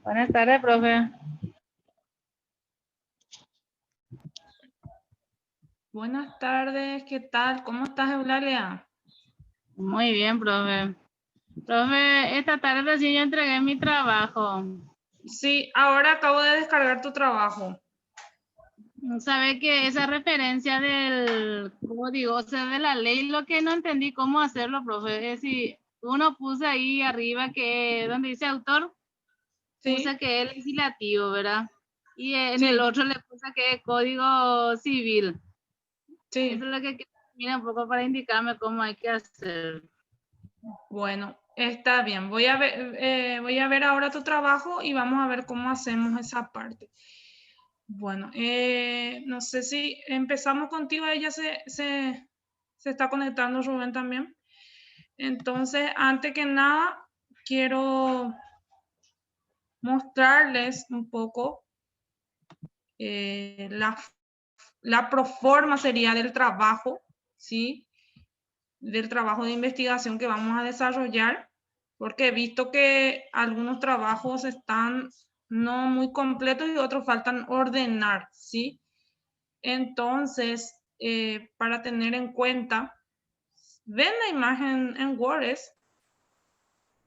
Buenas tardes, profe. Buenas tardes, ¿qué tal? ¿Cómo estás, Eulalia? Muy bien, profe. Profe, esta tarde recién yo entregué mi trabajo. Sí, ahora acabo de descargar tu trabajo. Sabe que esa referencia del código, o sea, de la ley, lo que no entendí cómo hacerlo, profe, es si uno puse ahí arriba que donde dice autor, puse Sí, que es legislativo, ¿verdad? Y en el sí, otro le puse que es código civil. Eso sí. es lo que mira un poco para indicarme cómo hay que hacer. Bueno, está bien. Voy a ver ahora tu trabajo y vamos a ver cómo hacemos esa parte. Bueno, no sé si empezamos contigo, ella se está conectando, Rubén también. Entonces, antes que nada, quiero mostrarles un poco la proforma sería del trabajo, ¿sí? Del trabajo de investigación que vamos a desarrollar, porque he visto que algunos trabajos están no muy completos y otros faltan ordenar, ¿sí? Entonces, para tener en cuenta, ven la imagen en Word,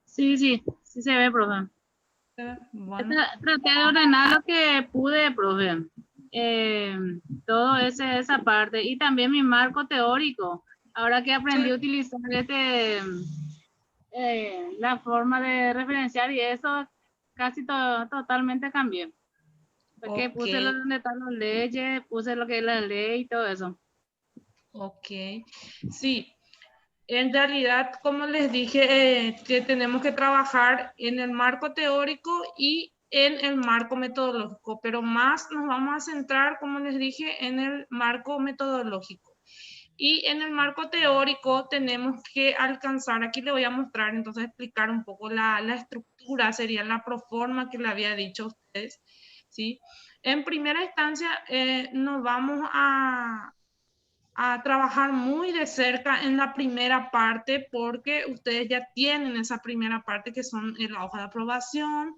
Sí, sí se ve, profe. bueno, Traté de ordenar lo que pude, profe. Eh, todo esa parte. Y también mi marco teórico. Ahora que aprendí a sí, utilizar la forma de referenciar y eso casi totalmente cambié. Porque ok, puse donde están las leyes, puse lo que es la ley y todo eso. ok, sí. En realidad, como les dije, que tenemos que trabajar en el marco teórico y en el marco metodológico, pero más nos vamos a centrar, como les dije, en el marco metodológico. Y en el marco teórico tenemos que alcanzar, aquí le voy a mostrar, entonces explicar un poco la estructura, sería la proforma que le había dicho a ustedes, ¿sí? En primera instancia, nos vamos a trabajar muy de cerca en la primera parte porque ustedes ya tienen esa primera parte que son la hoja de aprobación,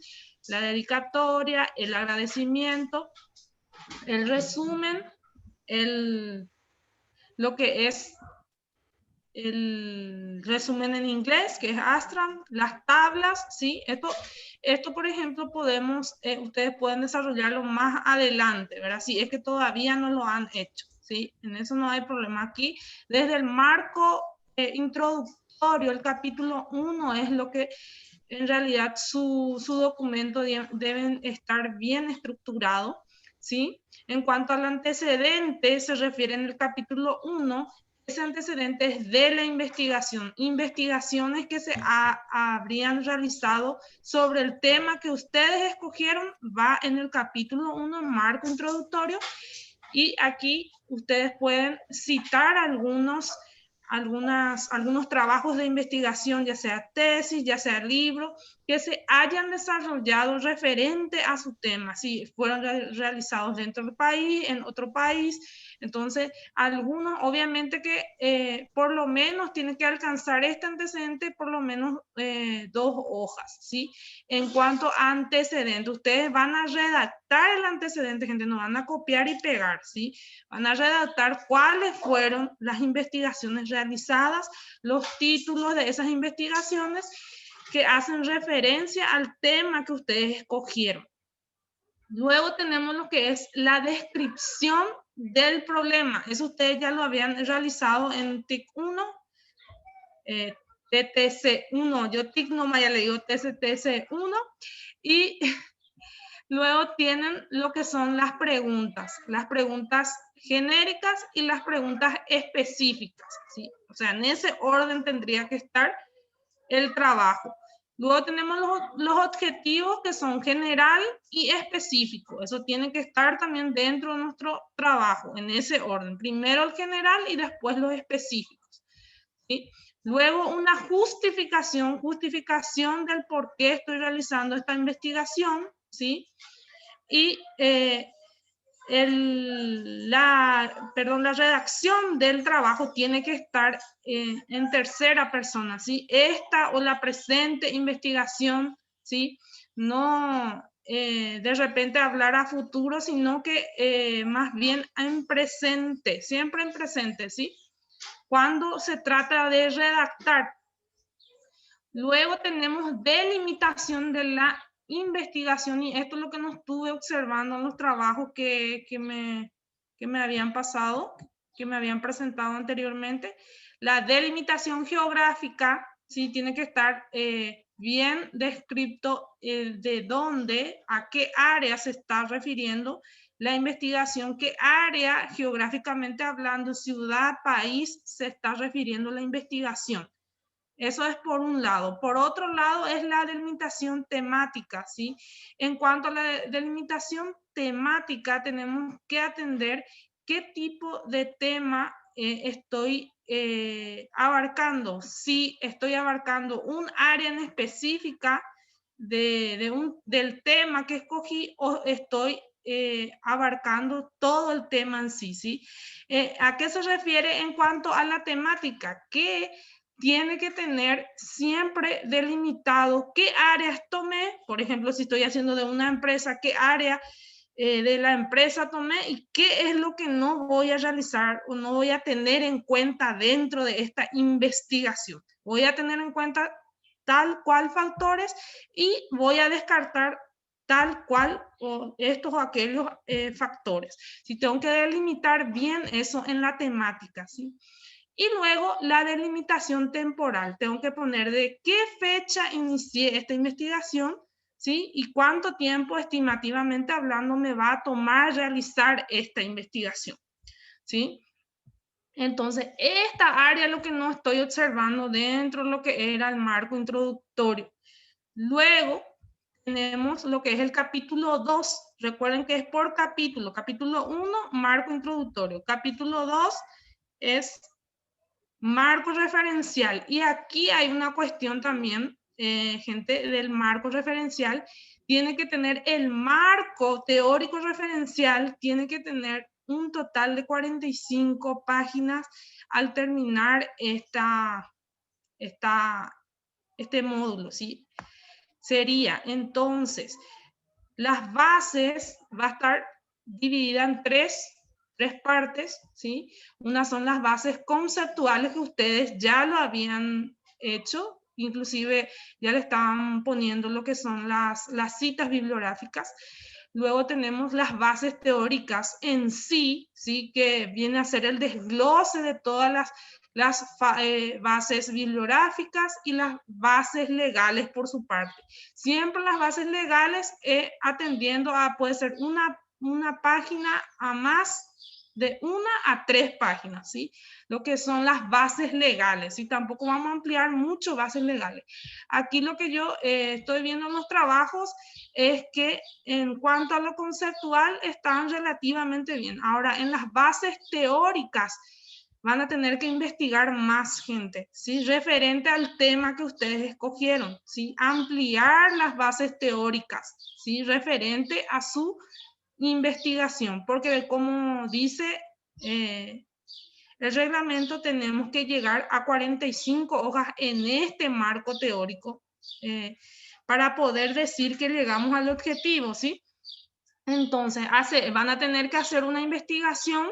la dedicatoria, el agradecimiento, el resumen, el, lo que es el resumen en inglés, que es Astram, las tablas, ¿sí? Esto por ejemplo, ustedes pueden desarrollarlo más adelante, ¿verdad? Si es que todavía no lo han hecho, ¿sí? En eso no hay problema aquí. Desde el marco introductorio, el capítulo 1 es lo que en realidad su documento deben estar bien estructurado, ¿sí? En cuanto al antecedente, se refiere en el capítulo 1, ese antecedente es de la investigación, investigaciones que se habrían realizado sobre el tema que ustedes escogieron, va en el capítulo 1, marco introductorio, y aquí ustedes pueden citar algunos trabajos de investigación, ya sea tesis, ya sea libro, que se hayan desarrollado referente a su tema, si fueron realizados dentro del país, en otro país. Entonces, algunos, obviamente que por lo menos tienen que alcanzar este antecedente, por lo menos 2 hojas, ¿sí? En cuanto a antecedentes, ustedes van a redactar el antecedente, gente, no van a copiar y pegar, ¿sí? Van a redactar cuáles fueron las investigaciones realizadas, los títulos de esas investigaciones que hacen referencia al tema que ustedes escogieron. Luego tenemos lo que es la descripción del problema. Eso ustedes ya lo habían realizado en TIC 1, TTC 1. Yo TIC no me le digo TCTC 1. Y luego tienen lo que son las preguntas genéricas y las preguntas específicas, ¿sí? O sea, en ese orden tendría que estar el trabajo. Luego tenemos los objetivos que son general y específico. Eso tiene que estar también dentro de nuestro trabajo, en ese orden. Primero el general y después los específicos, ¿sí? Luego una justificación del por qué estoy realizando esta investigación, ¿sí? Y la redacción del trabajo tiene que estar en tercera persona, ¿sí? Esta o la presente investigación, ¿sí? no de repente hablar a futuro, sino que más bien en presente, siempre en presente, ¿sí? Cuando se trata de redactar. Luego tenemos delimitación de la investigación, y esto es lo que no estuve observando en los trabajos que me habían pasado, que me habían presentado anteriormente. La delimitación geográfica, sí, tiene que estar bien descrito de dónde, a qué área se está refiriendo la investigación, qué área geográficamente hablando, ciudad, país, se está refiriendo la investigación. Eso es por un lado. Por otro lado es la delimitación temática, ¿sí? En cuanto a la delimitación temática, tenemos que atender qué tipo de tema estoy abarcando. Si estoy abarcando un área en específica del tema que escogí, o estoy abarcando todo el tema en sí, ¿sí? ¿A qué se refiere en cuanto a la temática? Que tiene que tener siempre delimitado qué áreas tomé, por ejemplo, si estoy haciendo de una empresa, qué área de la empresa tomé y qué es lo que no voy a realizar o no voy a tener en cuenta dentro de esta investigación. Voy a tener en cuenta tal cual factores y voy a descartar tal cual o estos o aquellos factores. Si tengo que delimitar bien eso en la temática, ¿sí? Y luego la delimitación temporal. Tengo que poner de qué fecha inicié esta investigación, ¿sí? Y cuánto tiempo estimativamente hablando me va a tomar realizar esta investigación, ¿sí? Entonces, esta área es lo que no estoy observando dentro de lo que era el marco introductorio. Luego tenemos lo que es el capítulo 2. Recuerden que es por capítulo. Capítulo 1, marco introductorio. Capítulo 2 es marco referencial. Y aquí hay una cuestión también, gente, del marco referencial. Tiene que tener el marco teórico referencial, tiene que tener un total de 45 páginas al terminar este módulo, ¿sí? Sería, entonces, las bases va a estar dividida en tres partes, ¿sí? Una son las bases conceptuales que ustedes ya lo habían hecho, inclusive ya le estaban poniendo lo que son las citas bibliográficas. Luego tenemos las bases teóricas en sí, ¿sí? Que viene a ser el desglose de todas las bases bibliográficas y las bases legales por su parte. Siempre las bases legales atendiendo a, puede ser una página a más de 1 a 3 páginas, ¿sí? Lo que son las bases legales, y tampoco vamos a ampliar mucho bases legales. Aquí lo que yo estoy viendo en los trabajos es que en cuanto a lo conceptual están relativamente bien. Ahora, en las bases teóricas van a tener que investigar más, gente, ¿sí? Referente al tema que ustedes escogieron, ¿sí? Ampliar las bases teóricas, ¿sí? Referente a su investigación, porque como dice el reglamento, tenemos que llegar a 45 hojas en este marco teórico para poder decir que llegamos al objetivo, ¿sí? Entonces, van a tener que hacer una investigación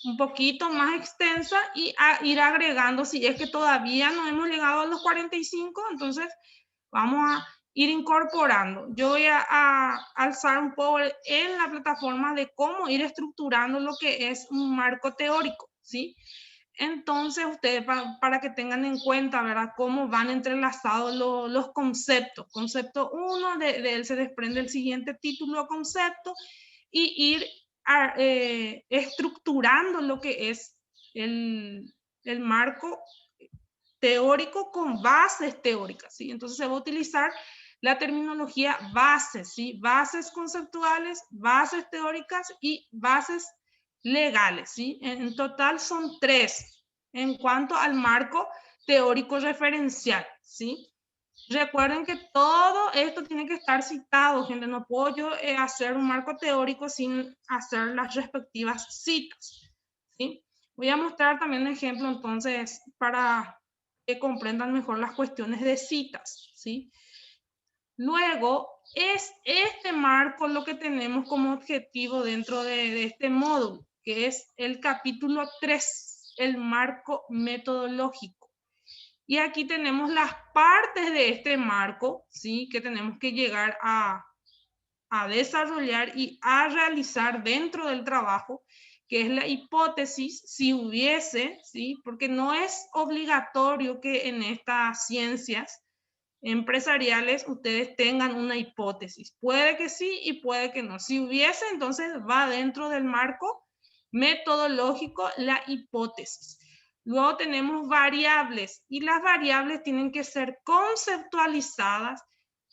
un poquito más extensa y ir agregando, si es que todavía no hemos llegado a los 45, entonces vamos a ir incorporando. Yo voy a alzar un poco en la plataforma de cómo ir estructurando lo que es un marco teórico, ¿sí? Entonces, ustedes, para que tengan en cuenta, ¿verdad?, cómo van entrelazados los conceptos. Concepto 1, de él se desprende el siguiente título o concepto, y ir estructurando lo que es el marco teórico con bases teóricas, ¿sí? Entonces se va a utilizar la terminología bases, ¿sí? Bases conceptuales, bases teóricas y bases legales, ¿sí? En total son 3 en cuanto al marco teórico referencial, ¿sí? Recuerden que todo esto tiene que estar citado, gente. No puedo yo hacer un marco teórico sin hacer las respectivas citas, ¿sí? Voy a mostrar también un ejemplo, entonces, para que comprendan mejor las cuestiones de citas, ¿sí? Luego, es este marco lo que tenemos como objetivo dentro de este módulo, que es el capítulo 3, el marco metodológico. Y aquí tenemos las partes de este marco, ¿sí? Que tenemos que llegar a desarrollar y a realizar dentro del trabajo, que es la hipótesis, si hubiese, ¿sí? Porque no es obligatorio que en estas ciencias empresariales ustedes tengan una hipótesis. Puede que sí y puede que no. Si hubiese, entonces va dentro del marco metodológico la hipótesis. Luego tenemos variables y las variables tienen que ser conceptualizadas,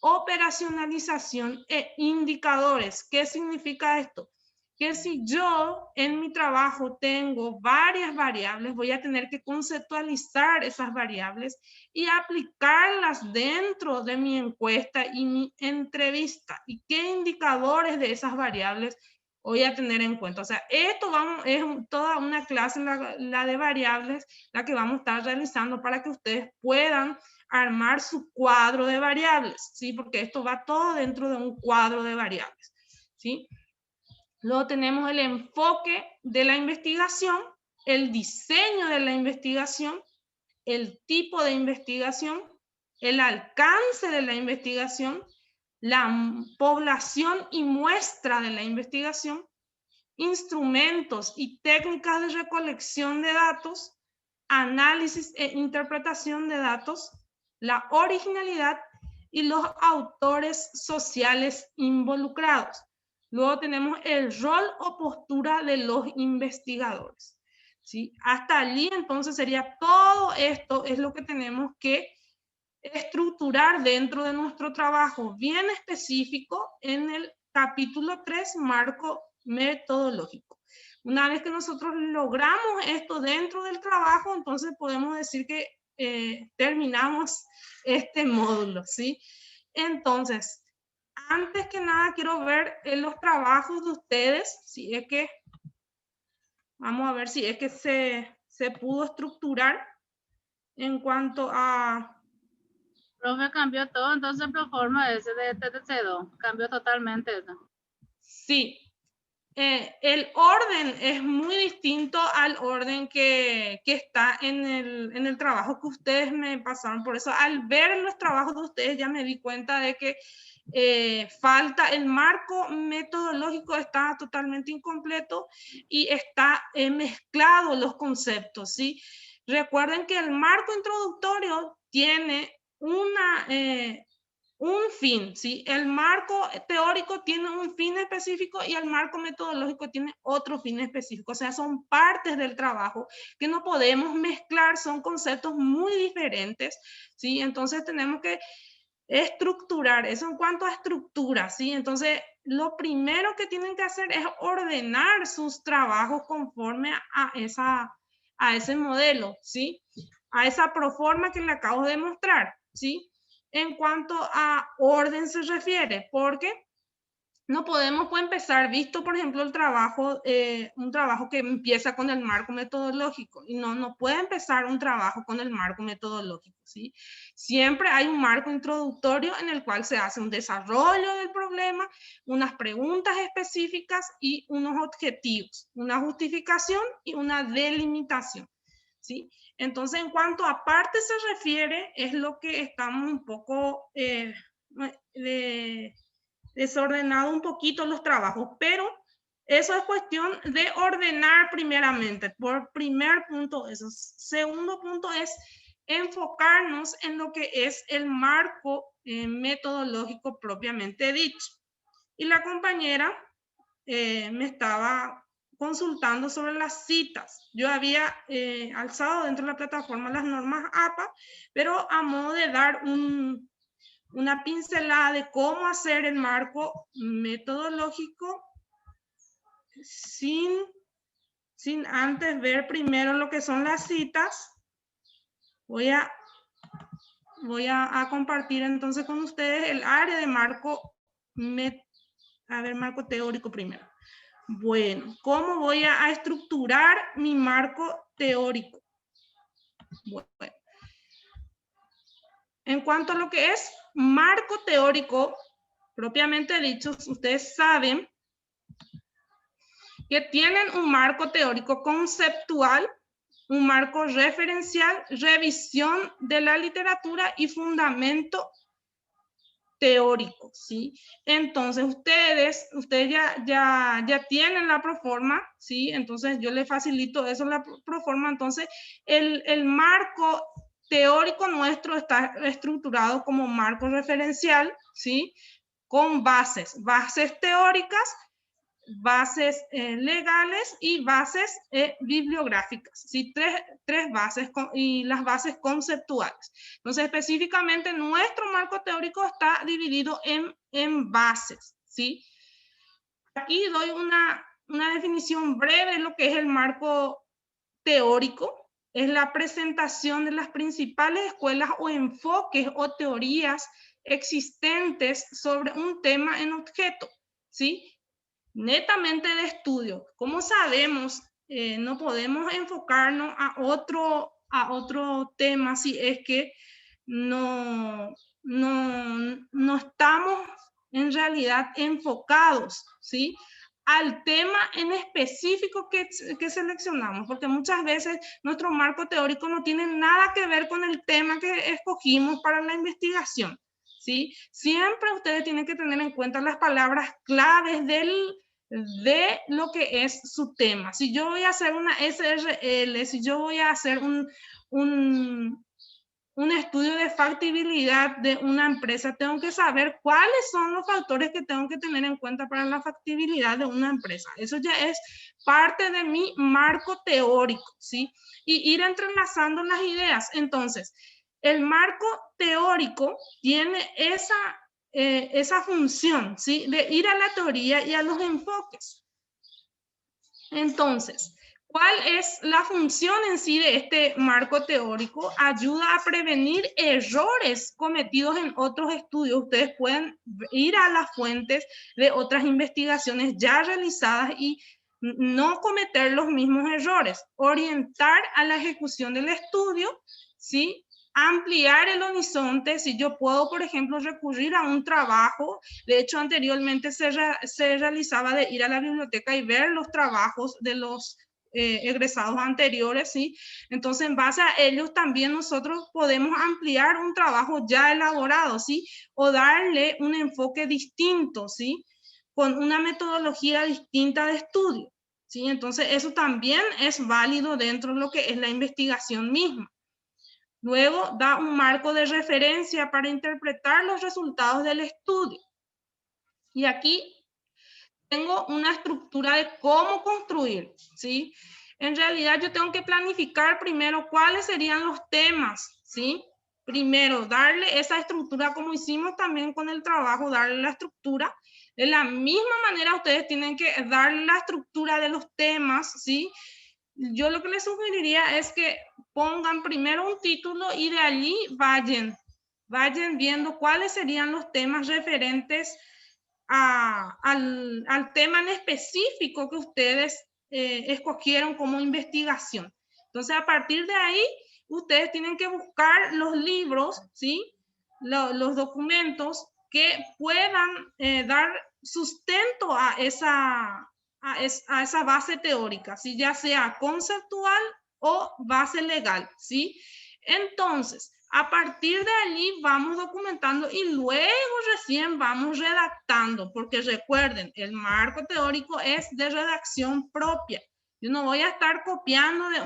operacionalización e indicadores. ¿Qué significa esto? Que si yo en mi trabajo tengo varias variables, voy a tener que conceptualizar esas variables y aplicarlas dentro de mi encuesta y mi entrevista. ¿Y qué indicadores de esas variables voy a tener en cuenta? O sea, esto es toda una clase, la de variables, la que vamos a estar realizando para que ustedes puedan armar su cuadro de variables, ¿sí? Porque esto va todo dentro de un cuadro de variables, ¿sí? Luego tenemos el enfoque de la investigación, el diseño de la investigación, el tipo de investigación, el alcance de la investigación, la población y muestra de la investigación, instrumentos y técnicas de recolección de datos, análisis e interpretación de datos, la originalidad y los autores sociales involucrados. Luego tenemos el rol o postura de los investigadores, ¿sí? Hasta allí entonces sería todo esto es lo que tenemos que estructurar dentro de nuestro trabajo bien específico en el capítulo 3, marco metodológico. Una vez que nosotros logramos esto dentro del trabajo, entonces podemos decir que terminamos este módulo, ¿sí? Entonces, antes que nada quiero ver los trabajos de ustedes, si es que, vamos a ver si es que se pudo estructurar en cuanto a... Profe, cambió todo, entonces proforma ese de TTC2, cambió totalmente eso. Sí, el orden es muy distinto al orden que está en el trabajo que ustedes me pasaron. Por eso, al ver los trabajos de ustedes, ya me di cuenta de que falta el marco metodológico, está totalmente incompleto y está mezclado los conceptos, ¿sí? Recuerden que el marco introductorio tiene un fin, ¿sí? El marco teórico tiene un fin específico y el marco metodológico tiene otro fin específico. O sea, son partes del trabajo que no podemos mezclar, son conceptos muy diferentes, ¿sí? Entonces tenemos que estructurar eso en cuanto a estructura, ¿sí? Entonces, lo primero que tienen que hacer es ordenar sus trabajos conforme a ese modelo, ¿sí? A esa proforma que le acabo de mostrar, ¿sí? En cuanto a orden se refiere, porque no podemos empezar, visto por ejemplo el trabajo, un trabajo que empieza con el marco metodológico y no puede empezar un trabajo con el marco metodológico, ¿sí? Siempre hay un marco introductorio en el cual se hace un desarrollo del problema, unas preguntas específicas y unos objetivos, una justificación y una delimitación, ¿sí? Entonces, en cuanto a parte se refiere, es lo que estamos un poco desordenado un poquito los trabajos, pero eso es cuestión de ordenar primeramente. Por primer punto eso. Segundo punto es enfocarnos en lo que es el marco metodológico propiamente dicho. Y la compañera me estaba consultando sobre las citas. Yo había alzado dentro de la plataforma las normas APA, pero a modo de dar una pincelada de cómo hacer el marco metodológico sin antes ver primero lo que son las citas. Voy a compartir entonces con ustedes el área de marco, marco teórico primero. Bueno, ¿cómo voy a estructurar mi marco teórico? Bueno, en cuanto a lo que es marco teórico, propiamente dicho, ustedes saben que tienen un marco teórico conceptual, un marco referencial, revisión de la literatura y fundamento teórico, ¿sí? Entonces, ustedes ya tienen la proforma, ¿sí? Entonces, yo les facilito eso, la proforma. Entonces, el marco teórico nuestro está estructurado como marco referencial, ¿sí? Con bases teóricas, bases legales y bases bibliográficas, ¿sí? Tres bases y las bases conceptuales. Entonces, específicamente, nuestro marco teórico está dividido en bases, ¿sí? Aquí doy una definición breve de lo que es el marco teórico. Es la presentación de las principales escuelas o enfoques o teorías existentes sobre un tema en objeto, ¿sí? Netamente de estudio. Como sabemos, no podemos enfocarnos a otro tema si es que no estamos en realidad enfocados, ¿sí? Al tema en específico que seleccionamos, porque muchas veces nuestro marco teórico no tiene nada que ver con el tema que escogimos para la investigación, ¿sí? Siempre ustedes tienen que tener en cuenta las palabras claves de lo que es su tema. Si yo voy a hacer una SRL, si yo voy a hacer un estudio de factibilidad de una empresa, tengo que saber cuáles son los factores que tengo que tener en cuenta para la factibilidad de una empresa. Eso ya es parte de mi marco teórico, ¿sí? Y ir entrelazando las ideas. Entonces, el marco teórico tiene esa función, ¿sí? De ir a la teoría y a los enfoques. Entonces, ¿cuál es la función en sí de este marco teórico? Ayuda a prevenir errores cometidos en otros estudios. Ustedes pueden ir a las fuentes de otras investigaciones ya realizadas y no cometer los mismos errores. Orientar a la ejecución del estudio, ¿sí? Ampliar el horizonte. Si yo puedo, por ejemplo, recurrir a un trabajo, de hecho anteriormente se realizaba de ir a la biblioteca y ver los trabajos de los egresados anteriores, ¿sí? Entonces, en base a ellos también nosotros podemos ampliar un trabajo ya elaborado, ¿sí? O darle un enfoque distinto, ¿sí? Con una metodología distinta de estudio, ¿sí? Entonces, eso también es válido dentro de lo que es la investigación misma. Luego, da un marco de referencia para interpretar los resultados del estudio. Y aquí tengo una estructura de cómo construir, ¿sí? En realidad, yo tengo que planificar primero cuáles serían los temas, ¿sí? Primero, darle esa estructura, como hicimos también con el trabajo, darle la estructura. De la misma manera, ustedes tienen que darle la estructura de los temas, ¿sí? Yo lo que les sugeriría es que pongan primero un título y de allí vayan viendo cuáles serían los temas referentes al tema en específico que ustedes escogieron como investigación. Entonces, a partir de ahí, ustedes tienen que buscar los libros, ¿sí? Los documentos que puedan dar sustento a esa base teórica, ¿sí? Ya sea conceptual o base legal, ¿sí? Entonces, a partir de allí vamos documentando y luego recién vamos redactando, porque recuerden, el marco teórico es de redacción propia. Yo no voy a estar copiando de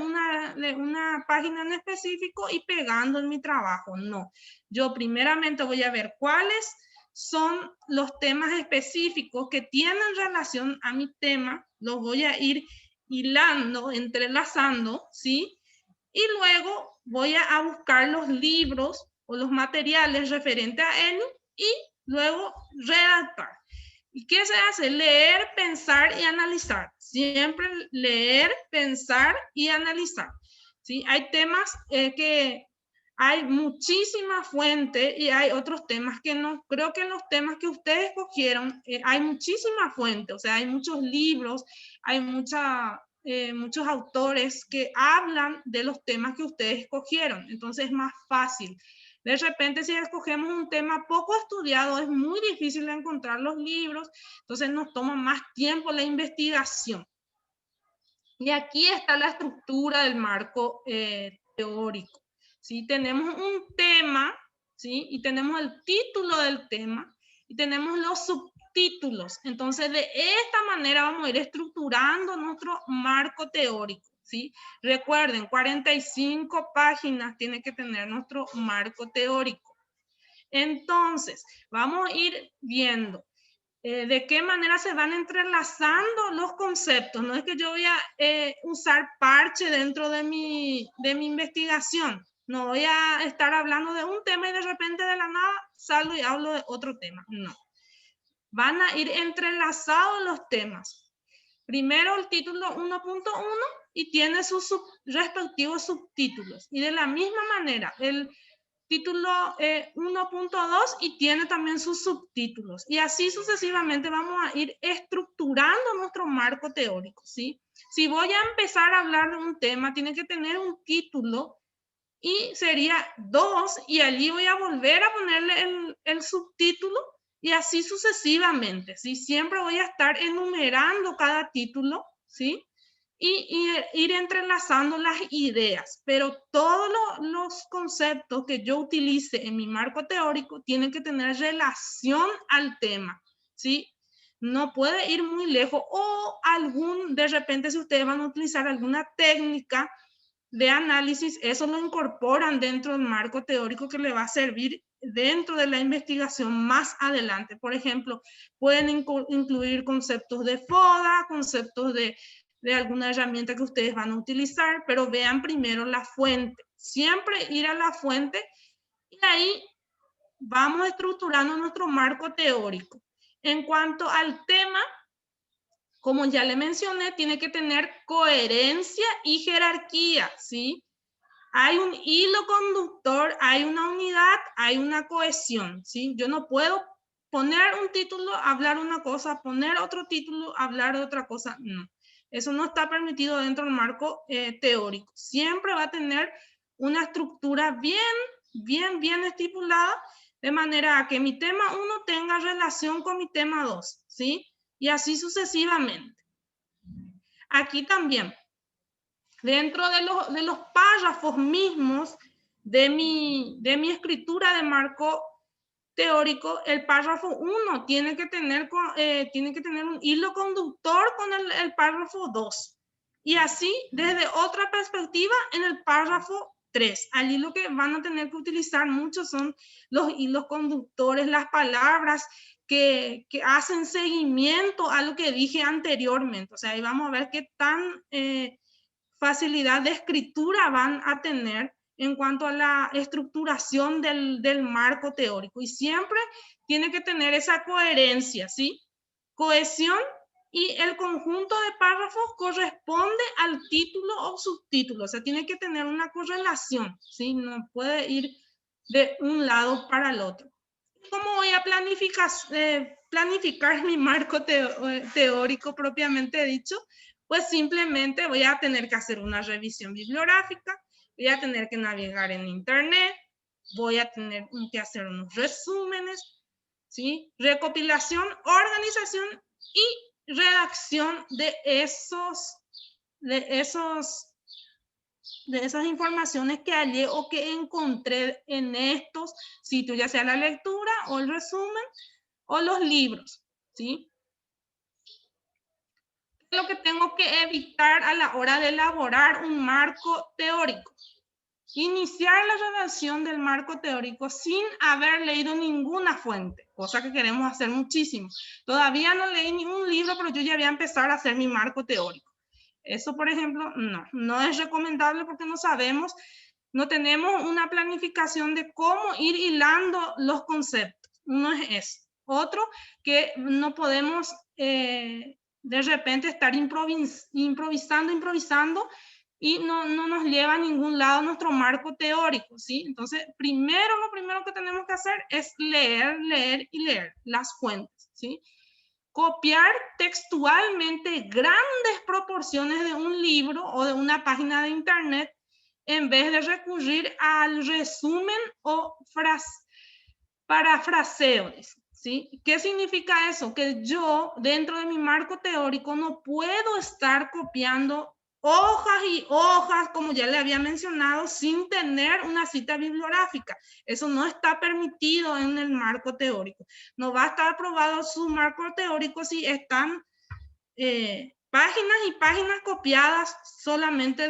una página en específico y pegando en mi trabajo, no. Yo primeramente voy a ver cuáles son los temas específicos que tienen relación a mi tema, los voy a ir hilando, entrelazando, ¿sí? Y luego voy a buscar los libros o los materiales referentes a él y luego redactar. ¿Y qué se hace? Leer, pensar y analizar. Siempre leer, pensar y analizar, ¿sí? Hay temas que hay muchísima fuente y hay otros temas que no. Creo que en los temas que ustedes escogieron hay muchísima fuente, o sea, hay muchos libros, hay muchos autores que hablan de los temas que ustedes escogieron. Entonces es más fácil. De repente, si escogemos un tema poco estudiado, es muy difícil encontrar los libros, entonces nos toma más tiempo la investigación. Y aquí está la estructura del marco teórico. ¿Sí? Tenemos un tema, ¿sí? Y tenemos el título del tema y tenemos los subtítulos. Entonces, de esta manera vamos a ir estructurando nuestro marco teórico. ¿Sí? Recuerden, 45 páginas tiene que tener nuestro marco teórico. Entonces, vamos a ir viendo de qué manera se van entrelazando los conceptos. No es que yo voy a usar parche dentro de mi investigación. No voy a estar hablando de un tema y de repente de la nada salgo y hablo de otro tema. No. Van a ir entrelazados los temas. Primero el título 1.1 y tiene sus respectivos subtítulos. Y de la misma manera, el título 1.2 y tiene también sus subtítulos. Y así sucesivamente vamos a ir estructurando nuestro marco teórico, ¿sí? Si voy a empezar a hablar de un tema, tiene que tener un título y sería 2 y allí voy a volver a ponerle el subtítulo y así sucesivamente, ¿sí? Siempre voy a estar enumerando cada título, ¿sí? Y ir entrelazando las ideas, pero todos los conceptos que yo utilice en mi marco teórico tienen que tener relación al tema, ¿sí? No puede ir muy lejos o de repente si ustedes van a utilizar alguna técnica de análisis, eso lo incorporan dentro del marco teórico que le va a servir dentro de la investigación más adelante. Por ejemplo, pueden incluir conceptos de FODA, conceptos de alguna herramienta que ustedes van a utilizar, pero vean primero la fuente. Siempre ir a la fuente y ahí vamos estructurando nuestro marco teórico. En cuanto al tema, como ya le mencioné, tiene que tener coherencia y jerarquía, ¿sí? Hay un hilo conductor, hay una unidad, hay una cohesión, ¿sí? Yo no puedo poner un título, hablar una cosa, poner otro título, hablar de otra cosa, no. Eso no está permitido dentro del marco teórico. Siempre va a tener una estructura bien estipulada, de manera que mi tema 1 tenga relación con mi tema 2, ¿sí? Y así sucesivamente. Aquí también, dentro de los párrafos mismos de mi escritura de marco teórico, el párrafo 1 tiene que tener un hilo conductor con el párrafo 2. Y así, desde otra perspectiva, en el párrafo 3. Allí lo que van a tener que utilizar mucho son los hilos conductores, las palabras que hacen seguimiento a lo que dije anteriormente. O sea, ahí vamos a ver qué tan facilidad de escritura van a tener en cuanto a la estructuración del marco teórico. Y siempre tiene que tener esa coherencia, ¿sí? Cohesión, y el conjunto de párrafos corresponde al título o subtítulo. O sea, tiene que tener una correlación, ¿sí? No puede ir de un lado para el otro. ¿Cómo voy a planificar mi marco teórico propiamente dicho? Pues simplemente voy a tener que hacer una revisión bibliográfica, voy a tener que navegar en internet, voy a tener que hacer unos resúmenes, ¿sí? Recopilación, organización y redacción de esas informaciones que hallé o que encontré en estos sitios, ya sea la lectura o el resumen o los libros, ¿sí? Lo que tengo que evitar a la hora de elaborar un marco teórico. Iniciar la redacción del marco teórico sin haber leído ninguna fuente, cosa que queremos hacer muchísimo. Todavía no leí ningún libro, pero yo ya voy a empezar a hacer mi marco teórico. Eso, por ejemplo, no es recomendable porque no sabemos, no tenemos una planificación de cómo ir hilando los conceptos. No es eso. Otro, que no podemos de repente estar improvisando y no nos lleva a ningún lado nuestro marco teórico, ¿sí? Entonces, lo primero que tenemos que hacer es leer las fuentes, ¿sí? Copiar textualmente grandes proporciones de un libro o de una página de internet en vez de recurrir al resumen o parafraseo. ¿Sí? ¿Qué significa eso? Que yo, dentro de mi marco teórico, no puedo estar copiando hojas y hojas, como ya le había mencionado, sin tener una cita bibliográfica. Eso no está permitido en el marco teórico. No va a estar aprobado su marco teórico si están páginas y páginas copiadas solamente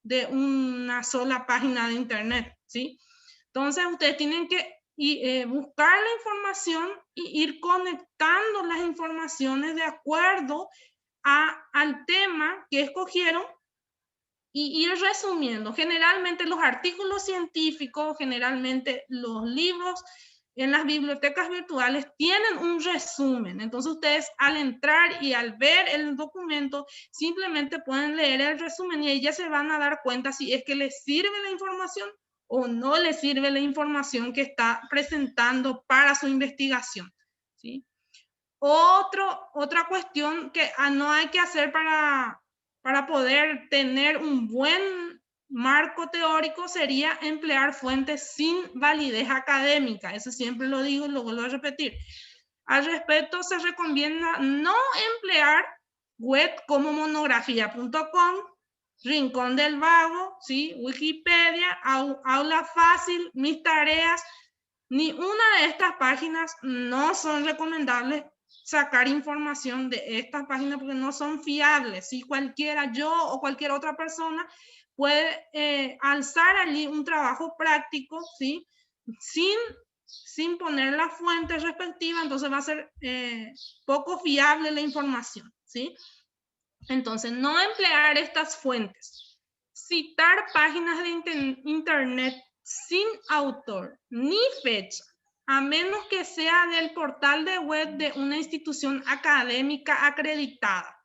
de una sola página de internet, ¿sí? Entonces, ustedes tienen que buscar la información y ir conectando las informaciones de acuerdo al tema que escogieron y ir resumiendo. Generalmente los artículos científicos, generalmente los libros en las bibliotecas virtuales tienen un resumen. Entonces ustedes al entrar y al ver el documento simplemente pueden leer el resumen y ahí ya se van a dar cuenta si es que les sirve la información o no les sirve la información que está presentando para su investigación, ¿sí? Otra cuestión que no hay que hacer para poder tener un buen marco teórico sería emplear fuentes sin validez académica. Eso siempre lo digo y lo vuelvo a repetir. Al respecto, se recomienda no emplear web como monografía.com, Rincón del Vago, ¿sí? Wikipedia, Aula Fácil, Mis Tareas. Ni una de estas páginas no son recomendables sacar información de estas páginas porque no son fiables. Si cualquiera, yo o cualquier otra persona puede alzar allí un trabajo práctico, ¿sí? Sin poner las fuentes respectivas, entonces va a ser poco fiable la información, ¿sí? Entonces, no emplear estas fuentes. Citar páginas de internet sin autor ni fecha, a menos que sea del portal de web de una institución académica acreditada.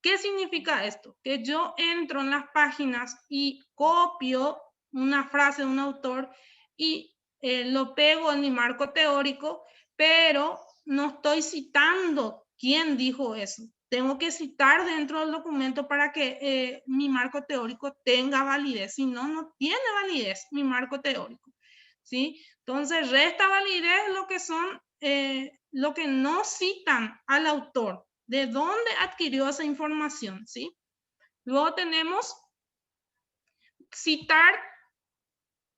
¿Qué significa esto? Que yo entro en las páginas y copio una frase de un autor y lo pego en mi marco teórico, pero no estoy citando quién dijo eso. Tengo que citar dentro del documento para que mi marco teórico tenga validez. Si no, no tiene validez mi marco teórico, ¿sí? Entonces, resta validez lo que no citan al autor. ¿De dónde adquirió esa información? ¿Sí? Luego tenemos citar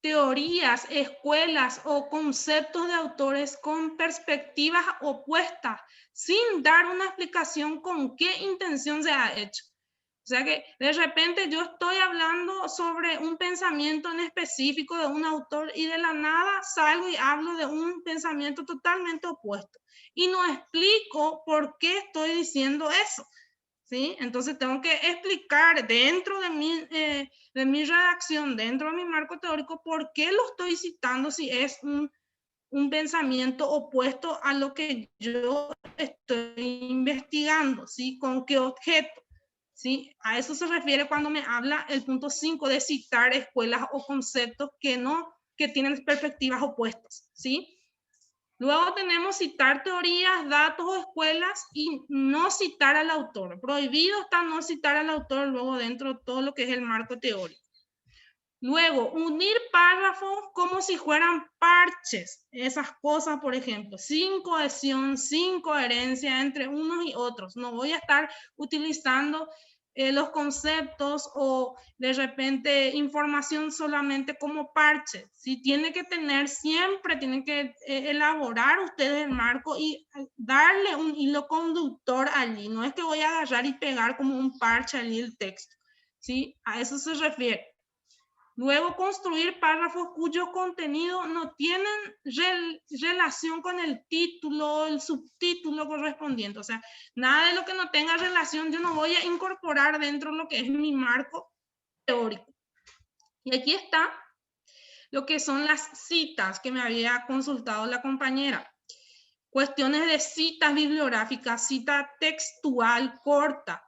teorías, escuelas o conceptos de autores con perspectivas opuestas, sin dar una explicación con qué intención se ha hecho. O sea que de repente yo estoy hablando sobre un pensamiento en específico de un autor y de la nada salgo y hablo de un pensamiento totalmente opuesto. Y no explico por qué estoy diciendo eso, ¿sí? Entonces tengo que explicar dentro de mi redacción, dentro de mi marco teórico, por qué lo estoy citando si es un pensamiento opuesto a lo que yo estoy investigando, ¿sí? ¿Con qué objeto? ¿Sí? A eso se refiere cuando me habla el punto 5 de citar escuelas o conceptos que tienen perspectivas opuestas, ¿sí? Luego tenemos citar teorías, datos o escuelas y no citar al autor. Prohibido está no citar al autor luego dentro de todo lo que es el marco teórico. Luego, unir párrafos como si fueran parches. Esas cosas, por ejemplo, sin cohesión, sin coherencia entre unos y otros. No voy a estar utilizando los conceptos o de repente información solamente como parche. Si tiene que tener, siempre tienen que elaborar ustedes el marco y darle un hilo conductor allí. No es que voy a agarrar y pegar como un parche allí el texto, ¿sí? A eso se refiere. Luego, construir párrafos cuyo contenido no tienen relación con el título, el subtítulo correspondiente. O sea, nada de lo que no tenga relación yo no voy a incorporar dentro de lo que es mi marco teórico. Y aquí está lo que son las citas que me había consultado la compañera. Cuestiones de citas bibliográficas, cita textual corta,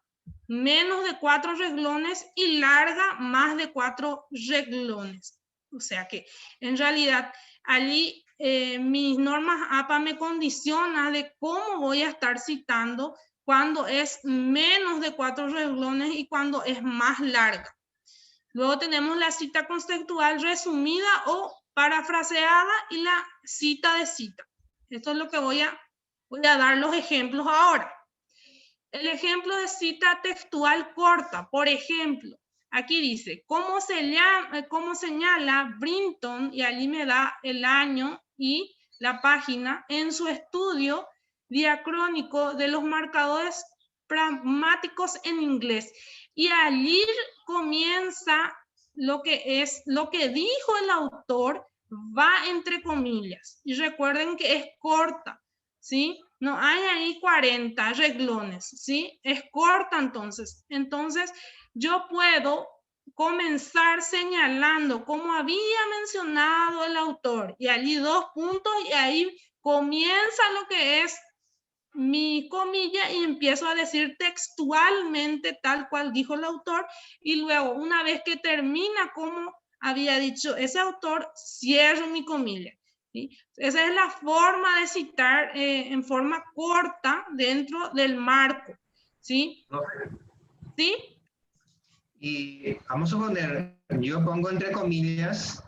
menos de 4 renglones y larga más de 4 renglones. O sea que en realidad allí mis normas APA me condiciona de cómo voy a estar citando cuando es menos de 4 renglones y cuando es más larga. Luego tenemos la cita contextual resumida o parafraseada y la cita de cita. Esto es lo que voy a dar los ejemplos ahora. El ejemplo de cita textual corta, por ejemplo, aquí dice, ¿cómo señala Brinton? Y allí me da el año y la página en su estudio diacrónico de los marcadores pragmáticos en inglés. Y allí comienza lo que dijo el autor, va entre comillas. Y recuerden que es corta, ¿sí? No hay ahí 40 renglones, ¿sí? Es corta entonces. Entonces, yo puedo comenzar señalando como había mencionado el autor y allí 2 puntos y ahí comienza lo que es mi comilla y empiezo a decir textualmente tal cual dijo el autor y luego una vez que termina como había dicho ese autor, cierro mi comilla. ¿Sí? Esa es la forma de citar en forma corta dentro del marco. ¿Sí? ¿Sí? Y vamos a poner, yo pongo entre comillas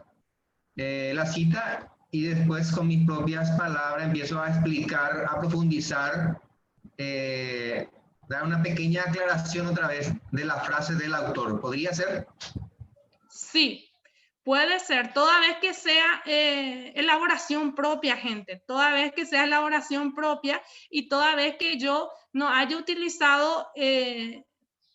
la cita y después con mis propias palabras empiezo a explicar, a profundizar, dar una pequeña aclaración otra vez de la frase del autor. ¿Podría ser? Sí, puede ser, toda vez que sea elaboración propia, gente, toda vez que sea elaboración propia y toda vez que yo no haya utilizado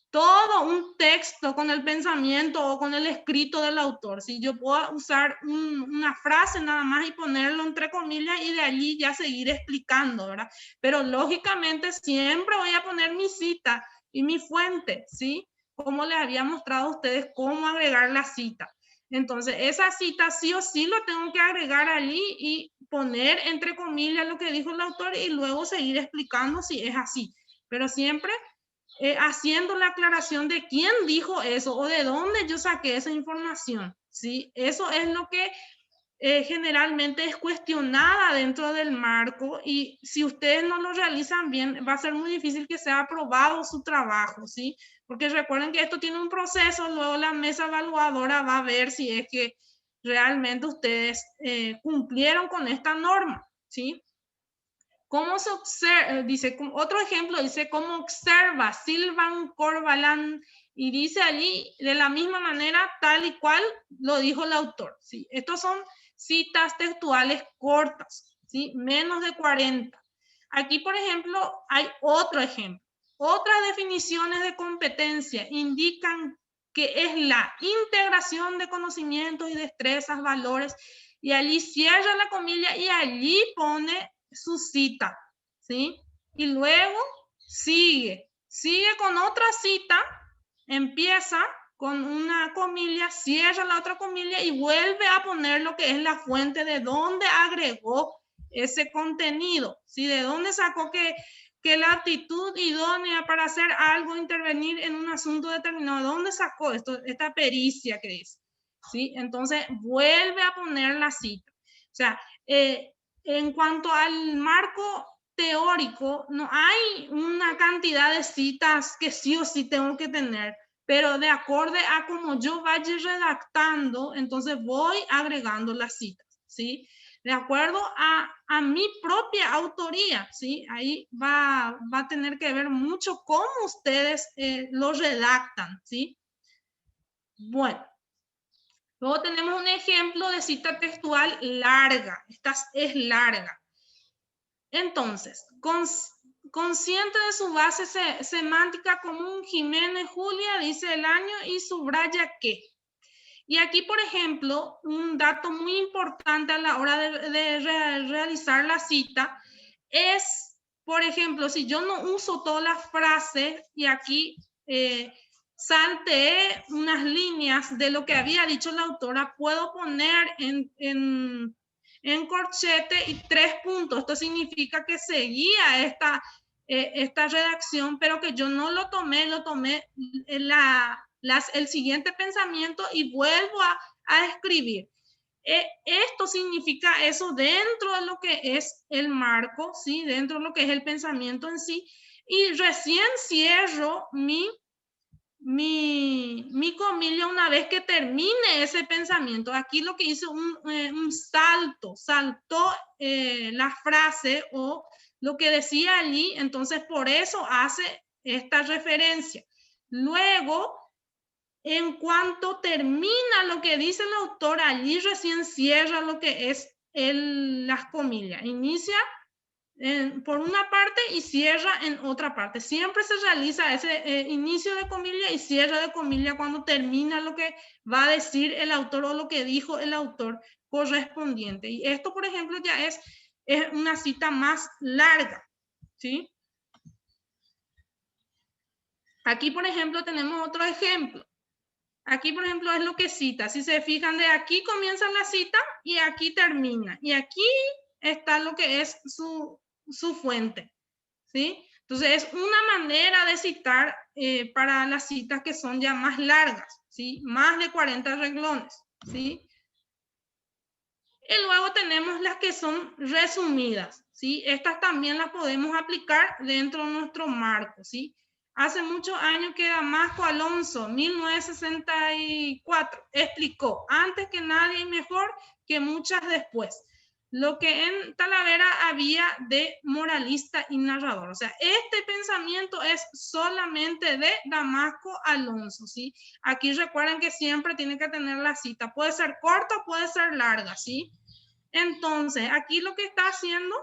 todo un texto con el pensamiento o con el escrito del autor. Si yo puedo usar una frase nada más y ponerlo entre comillas y de allí ya seguir explicando, ¿verdad? Pero lógicamente siempre voy a poner mi cita y mi fuente, ¿sí? Como les había mostrado a ustedes cómo agregar la cita. Entonces, esa cita sí o sí lo tengo que agregar allí y poner entre comillas lo que dijo el autor y luego seguir explicando si es así. Pero siempre haciendo la aclaración de quién dijo eso o de dónde yo saqué esa información, ¿sí? Eso es lo que generalmente es cuestionada dentro del marco y si ustedes no lo realizan bien, va a ser muy difícil que sea aprobado su trabajo, ¿sí? Porque recuerden que esto tiene un proceso, luego la mesa evaluadora va a ver si es que realmente ustedes cumplieron con esta norma, ¿sí? ¿Cómo se observa? Dice, otro ejemplo, dice, ¿cómo observa Silvan Corvalán? Y dice allí, de la misma manera, tal y cual lo dijo el autor. ¿Sí? Estos son citas textuales cortas, ¿sí? Menos de 40. Aquí, por ejemplo, hay otro ejemplo. Otras definiciones de competencia indican que es la integración de conocimientos y destrezas, valores, y allí cierra la comilla y allí pone su cita, ¿sí? Y luego sigue con otra cita, empieza con una comilla, cierra la otra comilla y vuelve a poner lo que es la fuente de dónde agregó ese contenido, ¿sí? De dónde sacó que la actitud idónea para hacer algo, intervenir en un asunto determinado, ¿dónde sacó esta pericia que dice? ¿Sí? Entonces vuelve a poner la cita. O sea, en cuanto al marco teórico, no hay una cantidad de citas que sí o sí tengo que tener, pero de acuerdo a como yo vaya redactando, entonces voy agregando las citas, ¿sí? De acuerdo a mi propia autoría, ¿sí? Ahí va a tener que ver mucho cómo ustedes lo redactan, ¿sí? Bueno. Luego tenemos un ejemplo de cita textual larga. Esta es larga. Entonces, consciente de su base semántica común, Jiménez Julia dice el año y subraya qué. Y aquí, por ejemplo, un dato muy importante a la hora de realizar la cita es, por ejemplo, si yo no uso todas las frases y aquí salteé unas líneas de lo que había dicho la autora, puedo poner en corchete y 3 puntos. Esto significa que seguía esta redacción, pero que yo no lo tomé el siguiente pensamiento y vuelvo a escribir. Esto significa eso dentro de lo que es el marco, ¿sí? Dentro de lo que es el pensamiento en sí. Y recién cierro mi mi comilla una vez que termine ese pensamiento. Aquí lo que hizo un saltó la frase o lo que decía allí, entonces por eso hace esta referencia. Luego, en cuanto termina lo que dice el autor, allí recién cierra lo que es las comillas. Inicia por una parte y cierra en otra parte. Siempre se realiza ese inicio de comilla y cierre de comilla cuando termina lo que va a decir el autor o lo que dijo el autor correspondiente. Y esto, por ejemplo, ya es una cita más larga, ¿sí? Aquí, por ejemplo, tenemos otro ejemplo. Aquí, por ejemplo, es lo que cita. Si se fijan, de aquí comienza la cita y aquí termina. Y aquí está lo que es su fuente, ¿sí? Entonces, es una manera de citar para las citas que son ya más largas, ¿sí? Más de 40 renglones, ¿sí? Y luego tenemos las que son resumidas, ¿sí? Estas también las podemos aplicar dentro de nuestro marco, ¿sí? Hace muchos años que Damasco Alonso, 1964, explicó, antes que nadie y mejor que muchas después, lo que en Talavera había de moralista y narrador. O sea, este pensamiento es solamente de Damasco Alonso, ¿sí? Aquí recuerden que siempre tiene que tener la cita. Puede ser corta, puede ser larga, ¿sí? Entonces, aquí lo que está haciendo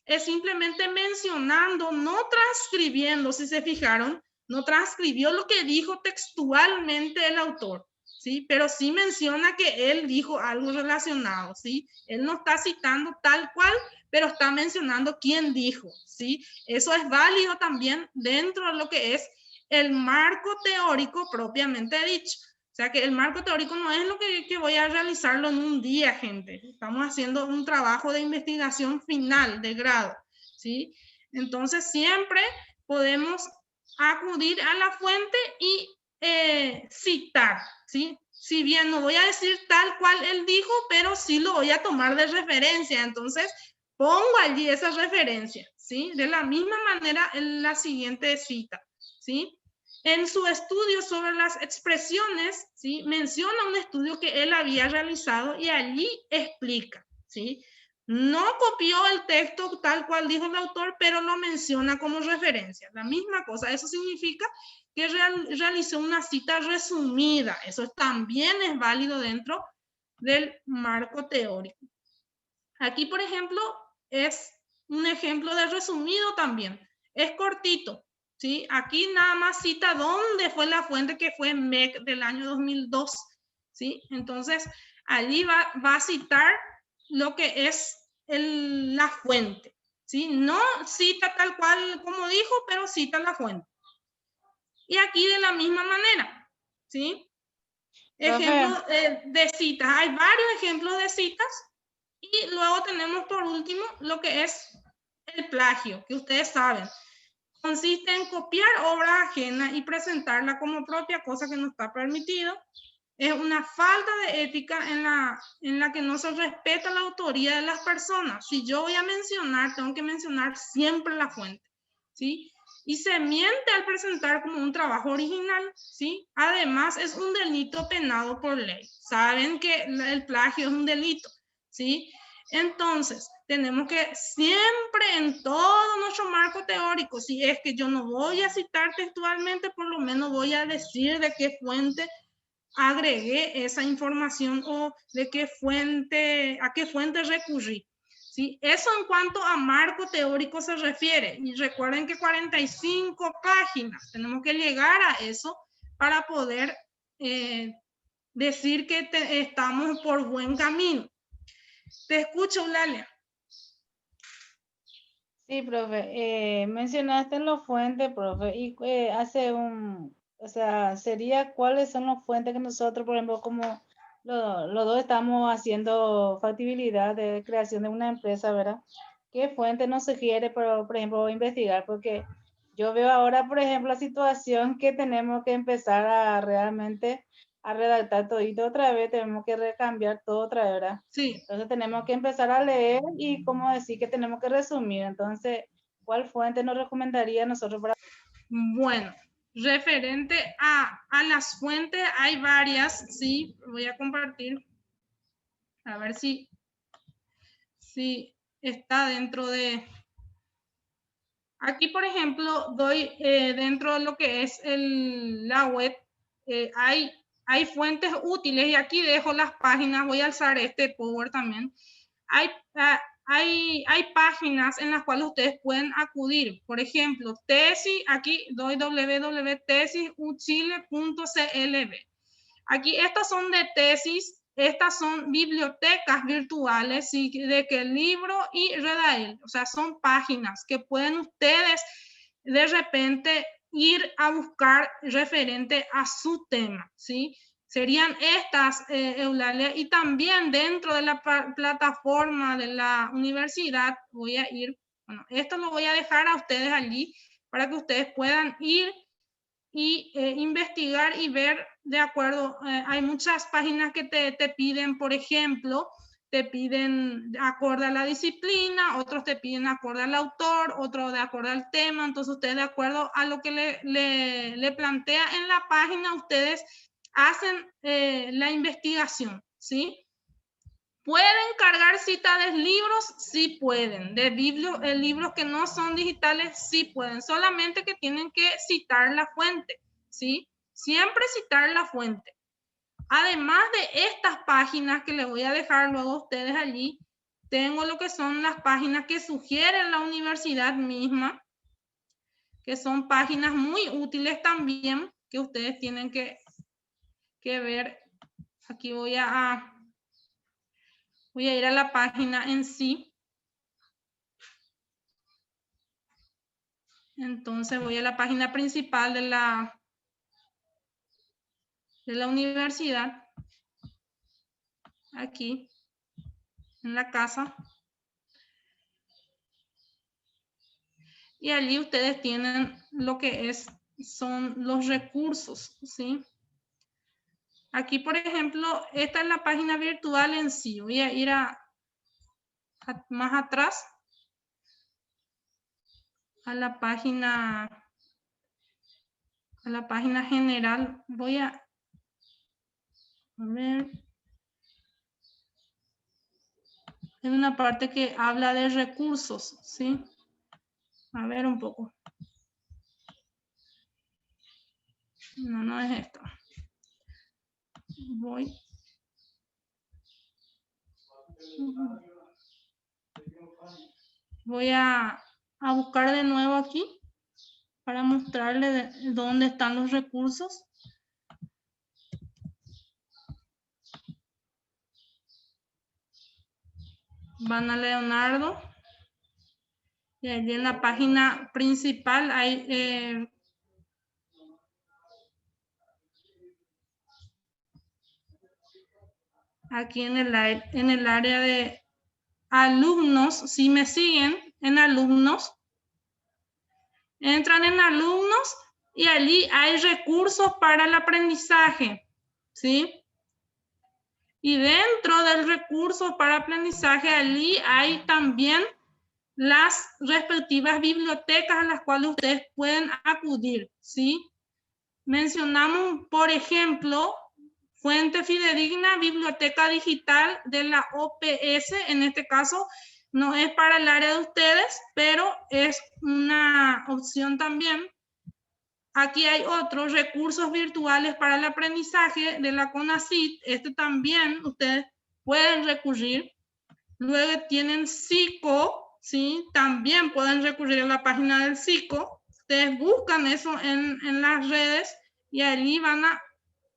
es simplemente mencionando, no transcribiendo, si se fijaron, no transcribió lo que dijo textualmente el autor, ¿sí? Pero sí menciona que él dijo algo relacionado, ¿sí? Él no está citando tal cual, pero está mencionando quién dijo, ¿sí? Eso es válido también dentro de lo que es el marco teórico propiamente dicho. O sea que el marco teórico no es lo que voy a realizarlo en un día, gente. Estamos haciendo un trabajo de investigación final de grado, ¿sí? Entonces siempre podemos acudir a la fuente y citar, ¿sí? Si bien no voy a decir tal cual él dijo, pero sí lo voy a tomar de referencia. Entonces pongo allí esa referencia, ¿sí? De la misma manera en la siguiente cita, ¿sí? En su estudio sobre las expresiones, ¿sí? Menciona un estudio que él había realizado y allí explica, ¿sí? No copió el texto tal cual dijo el autor, pero lo menciona como referencia. La misma cosa, eso significa que realizó una cita resumida. Eso también es válido dentro del marco teórico. Aquí, por ejemplo, es un ejemplo de resumido también. Es cortito, ¿sí? Aquí nada más cita dónde fue la fuente, que fue MEC del año 2002, ¿sí? Entonces, allí va a citar lo que es la fuente, ¿sí? No cita tal cual como dijo, pero cita la fuente. Y aquí de la misma manera, ¿sí? Ejemplo de citas. Hay varios ejemplos de citas. Y luego tenemos por último lo que es el plagio, que ustedes saben. Consiste en copiar obra ajena y presentarla como propia, cosa que no está permitido. Es una falta de ética en la que no se respeta la autoría de las personas. Si yo voy a mencionar, tengo que mencionar siempre la fuente, ¿sí? Y se miente al presentar como un trabajo original, ¿sí? Además, es un delito penado por ley. Saben que el plagio es un delito, ¿sí? Entonces, tenemos que siempre en todo nuestro marco teórico, si es que yo no voy a citar textualmente, por lo menos voy a decir de qué fuente agregué esa información o de qué fuente, a qué fuente recurrí. ¿Sí? Eso en cuanto a marco teórico se refiere. Y recuerden que 45 páginas, tenemos que llegar a eso para poder decir que estamos por buen camino. Te escucho, Eulalia. Sí, profe. Mencionaste los fuentes, profe, y o sea, sería cuáles son las fuentes que nosotros, por ejemplo, como los dos estamos haciendo factibilidad de creación de una empresa, ¿verdad? ¿Qué fuente nos sugiere, por ejemplo, investigar? Porque yo veo ahora, por ejemplo, la situación que tenemos que empezar a realmente a redactar todito otra vez, tenemos que recambiar todo otra vez, ¿verdad? Sí. Entonces tenemos que empezar a leer y como decir que tenemos que resumir. Entonces, ¿cuál fuente nos recomendaría a nosotros para? Bueno, referente a las fuentes, hay varias, sí, voy a compartir. A ver si está dentro de... Aquí, por ejemplo, doy dentro de lo que es la web, hay fuentes útiles y aquí dejo las páginas. Voy a alzar este Power también. Hay páginas en las cuales ustedes pueden acudir. Por ejemplo, tesis, aquí doy www.tesisuchile.clb. Aquí estas son de tesis, estas son bibliotecas virtuales, ¿sí? De que el libro y Redael, o sea, son páginas que pueden ustedes de repente ir a buscar referente a su tema, ¿sí? Serían estas, Eulalia, y también dentro de la plataforma de la universidad voy a ir, bueno, esto lo voy a dejar a ustedes allí para que ustedes puedan ir y investigar y ver de acuerdo. Hay muchas páginas que te piden, por ejemplo, te piden acorde a la disciplina, otros te piden acorde al autor, otros de acuerdo al tema. Entonces ustedes de acuerdo a lo que le plantea en la página, ustedes hacen la investigación, ¿sí? ¿Pueden cargar citas de libros? Sí pueden. De libros que no son digitales, sí pueden. Solamente que tienen que citar la fuente, ¿sí? Siempre citar la fuente. Además de estas páginas que les voy a dejar luego a ustedes allí, tengo lo que son las páginas que sugiere la universidad misma, que son páginas muy útiles también, que ustedes tienen que ver. Aquí voy a ir a la página en sí. Entonces voy a la página principal de la universidad. Aquí, en la casa. Y allí ustedes tienen lo que son los recursos, ¿sí? Aquí, por ejemplo, esta es la página virtual en sí. Voy a ir más atrás. A la página general. Voy a ver. Hay una parte que habla de recursos, ¿sí? A ver un poco. No es esto. Voy a buscar de nuevo aquí para mostrarle dónde están los recursos. Van a Leonardo. Y allí en la página principal hay aquí en el área de alumnos, si me siguen en alumnos, entran en alumnos y allí hay recursos para el aprendizaje, ¿sí? Y dentro del recurso para aprendizaje, allí hay también las respectivas bibliotecas a las cuales ustedes pueden acudir, ¿sí? Mencionamos, por ejemplo, fuente fidedigna, biblioteca digital de la OPS. En este caso, no es para el área de ustedes, pero es una opción también. Aquí hay otros recursos virtuales para el aprendizaje de la CONACYT. Este también ustedes pueden recurrir. Luego tienen Psico, ¿sí? También pueden recurrir a la página del Psico. Ustedes buscan eso en las redes y allí van a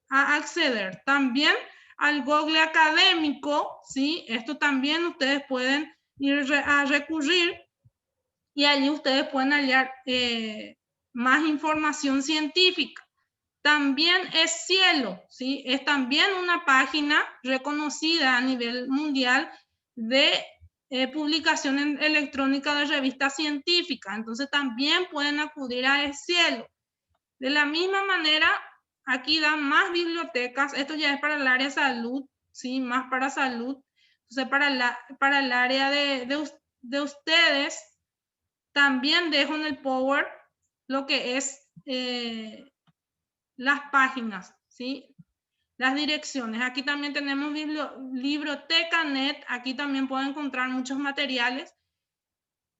acceder. También al Google Académico, ¿sí? Esto también ustedes pueden ir a recurrir y allí ustedes pueden hallar más información científica. También es Cielo, ¿sí? Es también una página reconocida a nivel mundial de publicación electrónica de revistas científicas. Entonces también pueden acudir a Cielo. De la misma manera, aquí dan más bibliotecas. Esto ya es para el área de salud, ¿sí? Más para salud. Entonces para el área de ustedes, también dejo en el Power lo que es las páginas, ¿sí? Las direcciones. Aquí también tenemos Biblioteca Net. Aquí también pueden encontrar muchos materiales.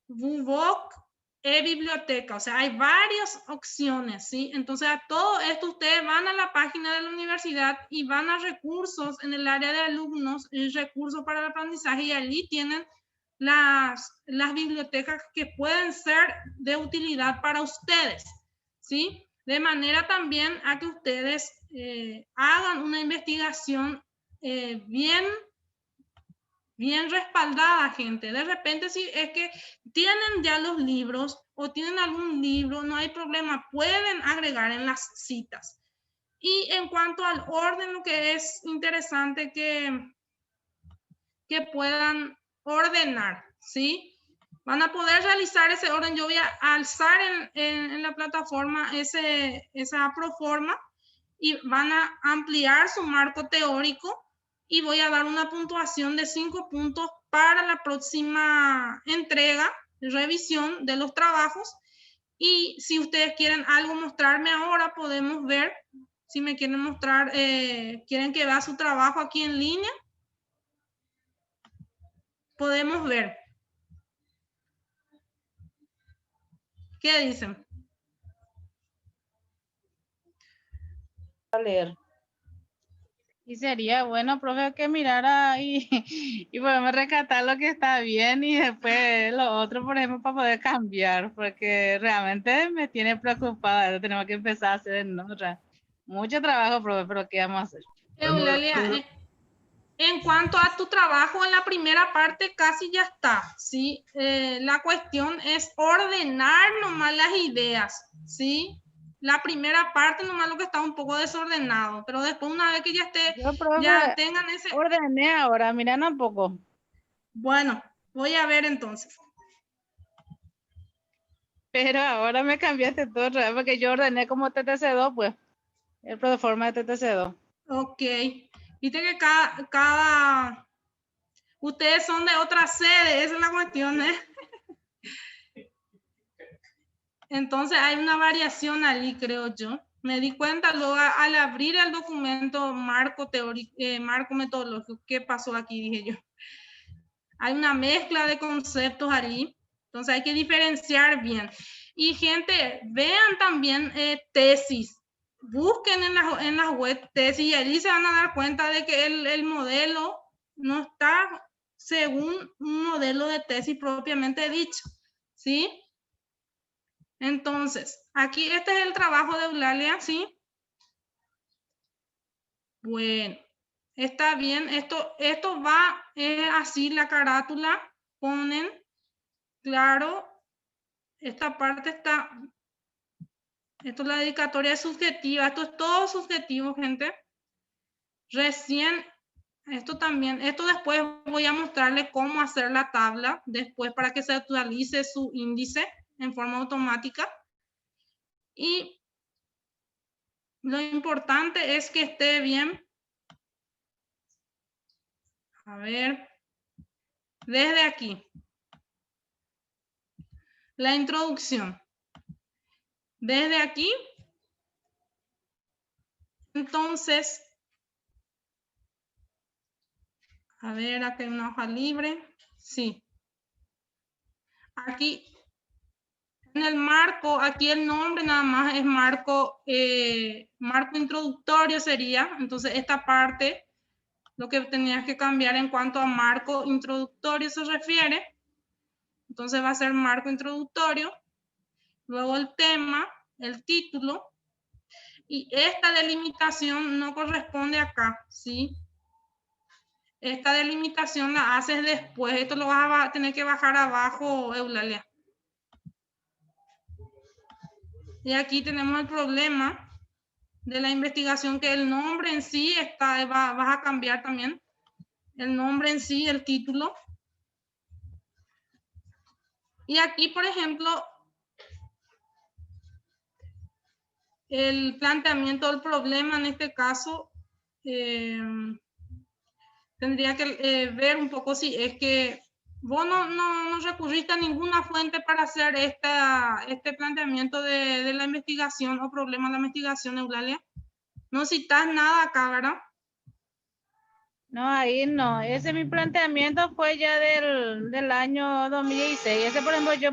Vuvoc, e-biblioteca. O sea, hay varias opciones, ¿sí? Entonces, a todo esto ustedes van a la página de la universidad y van a recursos en el área de alumnos, recursos para el aprendizaje, y allí tienen las bibliotecas que pueden ser de utilidad para ustedes, ¿sí? De manera también a que ustedes hagan una investigación bien respaldada, gente. De repente, si es que tienen ya los libros o tienen algún libro, no hay problema, pueden agregar en las citas. Y en cuanto al orden, lo que es interesante que puedan ordenar, ¿sí? Van a poder realizar ese orden. Yo voy a alzar en la plataforma esa proforma y van a ampliar su marco teórico y voy a dar una puntuación de 5 puntos para la próxima entrega, revisión de los trabajos. Y si ustedes quieren algo mostrarme ahora, podemos ver. Si me quieren mostrar, quieren que vea su trabajo aquí en línea, podemos ver. ¿Qué dicen? A leer. Y sería bueno, profe, que mirara y podemos rescatar lo que está bien y después lo otro, por ejemplo, para poder cambiar, porque realmente me tiene preocupada. Tenemos que empezar a hacer mucho trabajo, profe, pero ¿qué vamos a hacer? Eulalia, en cuanto a tu trabajo en la primera parte, casi ya está, ¿sí? La cuestión es ordenar nomás las ideas, ¿sí? La primera parte nomás lo que está un poco desordenado, pero después una vez que ya esté, Yo, profe, ya tengan ese... ordené ahora, miran un poco. Bueno, voy a ver entonces. Pero ahora me cambiaste todo, porque yo ordené como TTC2, pues, el plataforma de TTC2. Ok. Viste que cada... Ustedes son de otra sede, esa es la cuestión, ¿eh? Entonces hay una variación allí, creo yo. Me di cuenta luego al abrir el documento marco teórico, marco metodológico, ¿qué pasó aquí? Dije yo. Hay una mezcla de conceptos allí, entonces hay que diferenciar bien. Y gente, vean también tesis. Busquen en las web tesis y allí se van a dar cuenta de que el modelo no está según un modelo de tesis propiamente dicho, ¿sí? Entonces, aquí este es el trabajo de Eulalia, ¿sí? Bueno, está bien. Esto va así, la carátula. Ponen, claro, esta parte está... Esto es la dedicatoria subjetiva. Esto es todo subjetivo, gente. Recién, esto también, esto después voy a mostrarles cómo hacer la tabla, después para que se actualice su índice en forma automática. Y lo importante es que esté bien. A ver, desde aquí. La introducción. Desde aquí. Entonces, a ver, aquí hay una hoja libre. Sí. Aquí, en el marco, aquí el nombre nada más es marco, marco introductorio sería. Entonces, esta parte, lo que tenías que cambiar en cuanto a marco introductorio se refiere. Entonces, va a ser marco introductorio. Luego el tema, el título. Y esta delimitación no corresponde acá, ¿sí? Esta delimitación la haces después. Esto lo vas a tener que bajar abajo, Eulalia. Y aquí tenemos el problema de la investigación, que el nombre en sí vas a cambiar también. El nombre en sí, el título. Y aquí, por ejemplo, el planteamiento del problema en este caso, tendría que ver un poco si es que Vos no recurriste a ninguna fuente para hacer este planteamiento de la investigación o problema de la investigación, Eulalia. No citas nada acá, ¿verdad? No, ahí no. Ese mi planteamiento fue ya del año 2016. Ese, por ejemplo, yo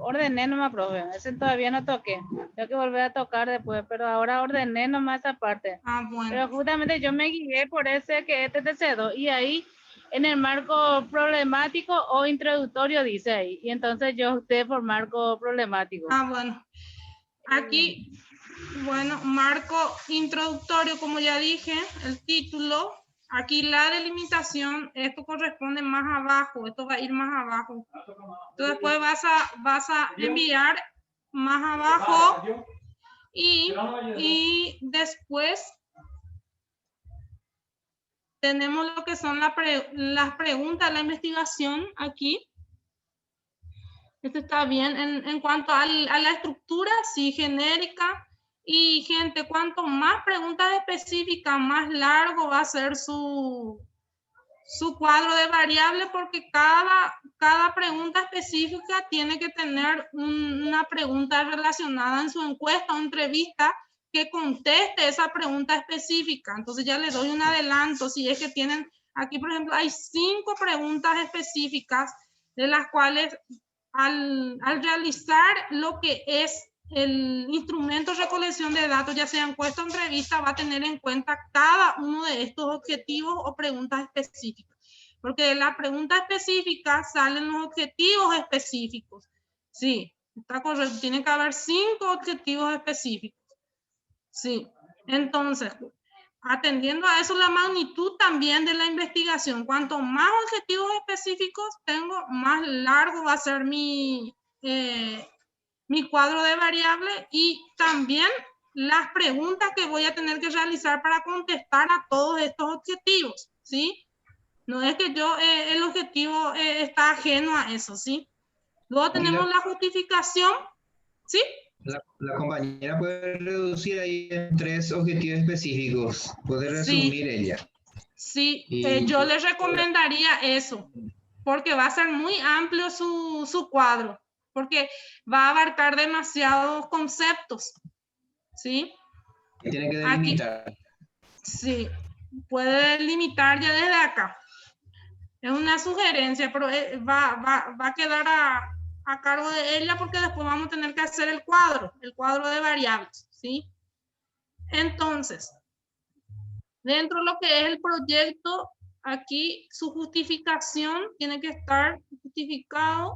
ordené nomás, profe. Ese todavía no toqué. Tengo que volver a tocar después, pero ahora ordené nomás esa parte. Ah, bueno. Pero justamente yo me guié por ese que es TTC2 y ahí en el marco problemático o introductorio dice ahí. Y entonces yo opté por marco problemático. Ah, bueno. Aquí, bueno, marco introductorio, como ya dije, el título. Aquí la delimitación, esto corresponde más abajo, esto va a ir más abajo. Tú después vas a enviar más abajo y después tenemos lo que son las preguntas de la investigación aquí. Esto está bien. En cuanto a la estructura, sí, genérica. Y gente, cuanto más preguntas específicas, más largo va a ser su cuadro de variables, porque cada pregunta específica tiene que tener una pregunta relacionada en su encuesta o entrevista que conteste esa pregunta específica. Entonces ya les doy un adelanto. Si es que tienen, aquí por ejemplo, hay 5 preguntas específicas de las cuales al realizar lo que es el instrumento de recolección de datos, ya sea encuesta o entrevista, va a tener en cuenta cada uno de estos objetivos o preguntas específicas. Porque de la pregunta específica salen los objetivos específicos. Sí, está correcto. Tiene que haber 5 objetivos específicos. Sí, entonces, atendiendo a eso, la magnitud también de la investigación. Cuanto más objetivos específicos tengo, más largo va a ser mi cuadro de variables y también las preguntas que voy a tener que realizar para contestar a todos estos objetivos, ¿sí? No es que yo, el objetivo está ajeno a eso, ¿sí? Luego tenemos la justificación, ¿sí? La compañera puede reducir ahí en 3 objetivos específicos, puede resumir ella. Sí, yo les recomendaría eso, porque va a ser muy amplio su cuadro, porque va a abarcar demasiados conceptos, ¿sí? Tiene que delimitar. Aquí, sí, puede delimitar ya desde acá. Es una sugerencia, pero va a quedar a cargo de ella, porque después vamos a tener que hacer el cuadro de variables, ¿sí? Entonces, dentro de lo que es el proyecto, aquí su justificación tiene que estar justificado.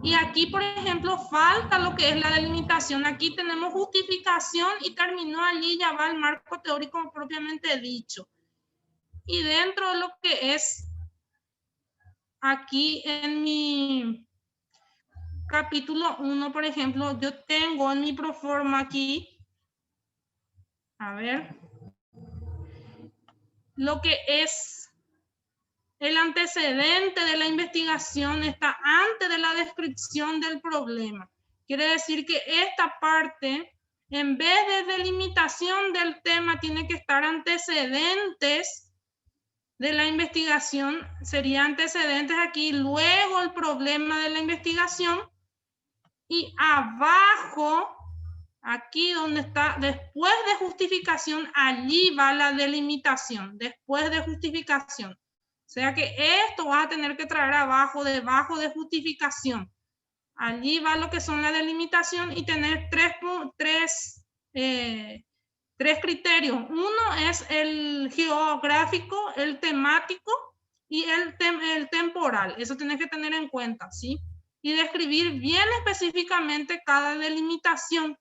Y aquí, por ejemplo, falta lo que es la delimitación. Aquí tenemos justificación y terminó allí, ya va el marco teórico propiamente dicho. Y dentro de lo que es aquí en mi capítulo 1, por ejemplo, yo tengo en mi proforma aquí, a ver, lo que es el antecedente de la investigación está antes de la descripción del problema. Quiere decir que esta parte, en vez de delimitación del tema, tiene que estar antecedentes de la investigación. Sería antecedentes aquí, luego el problema de la investigación. Y abajo, aquí donde está, después de justificación, allí va la delimitación, después de justificación. O sea que esto vas a tener que traer abajo, debajo de justificación. Allí va lo que son la delimitación y tener tres criterios. Uno es el geográfico, el temático y el temporal. Eso tienes que tener en cuenta, ¿sí? Y describir bien específicamente cada delimitación,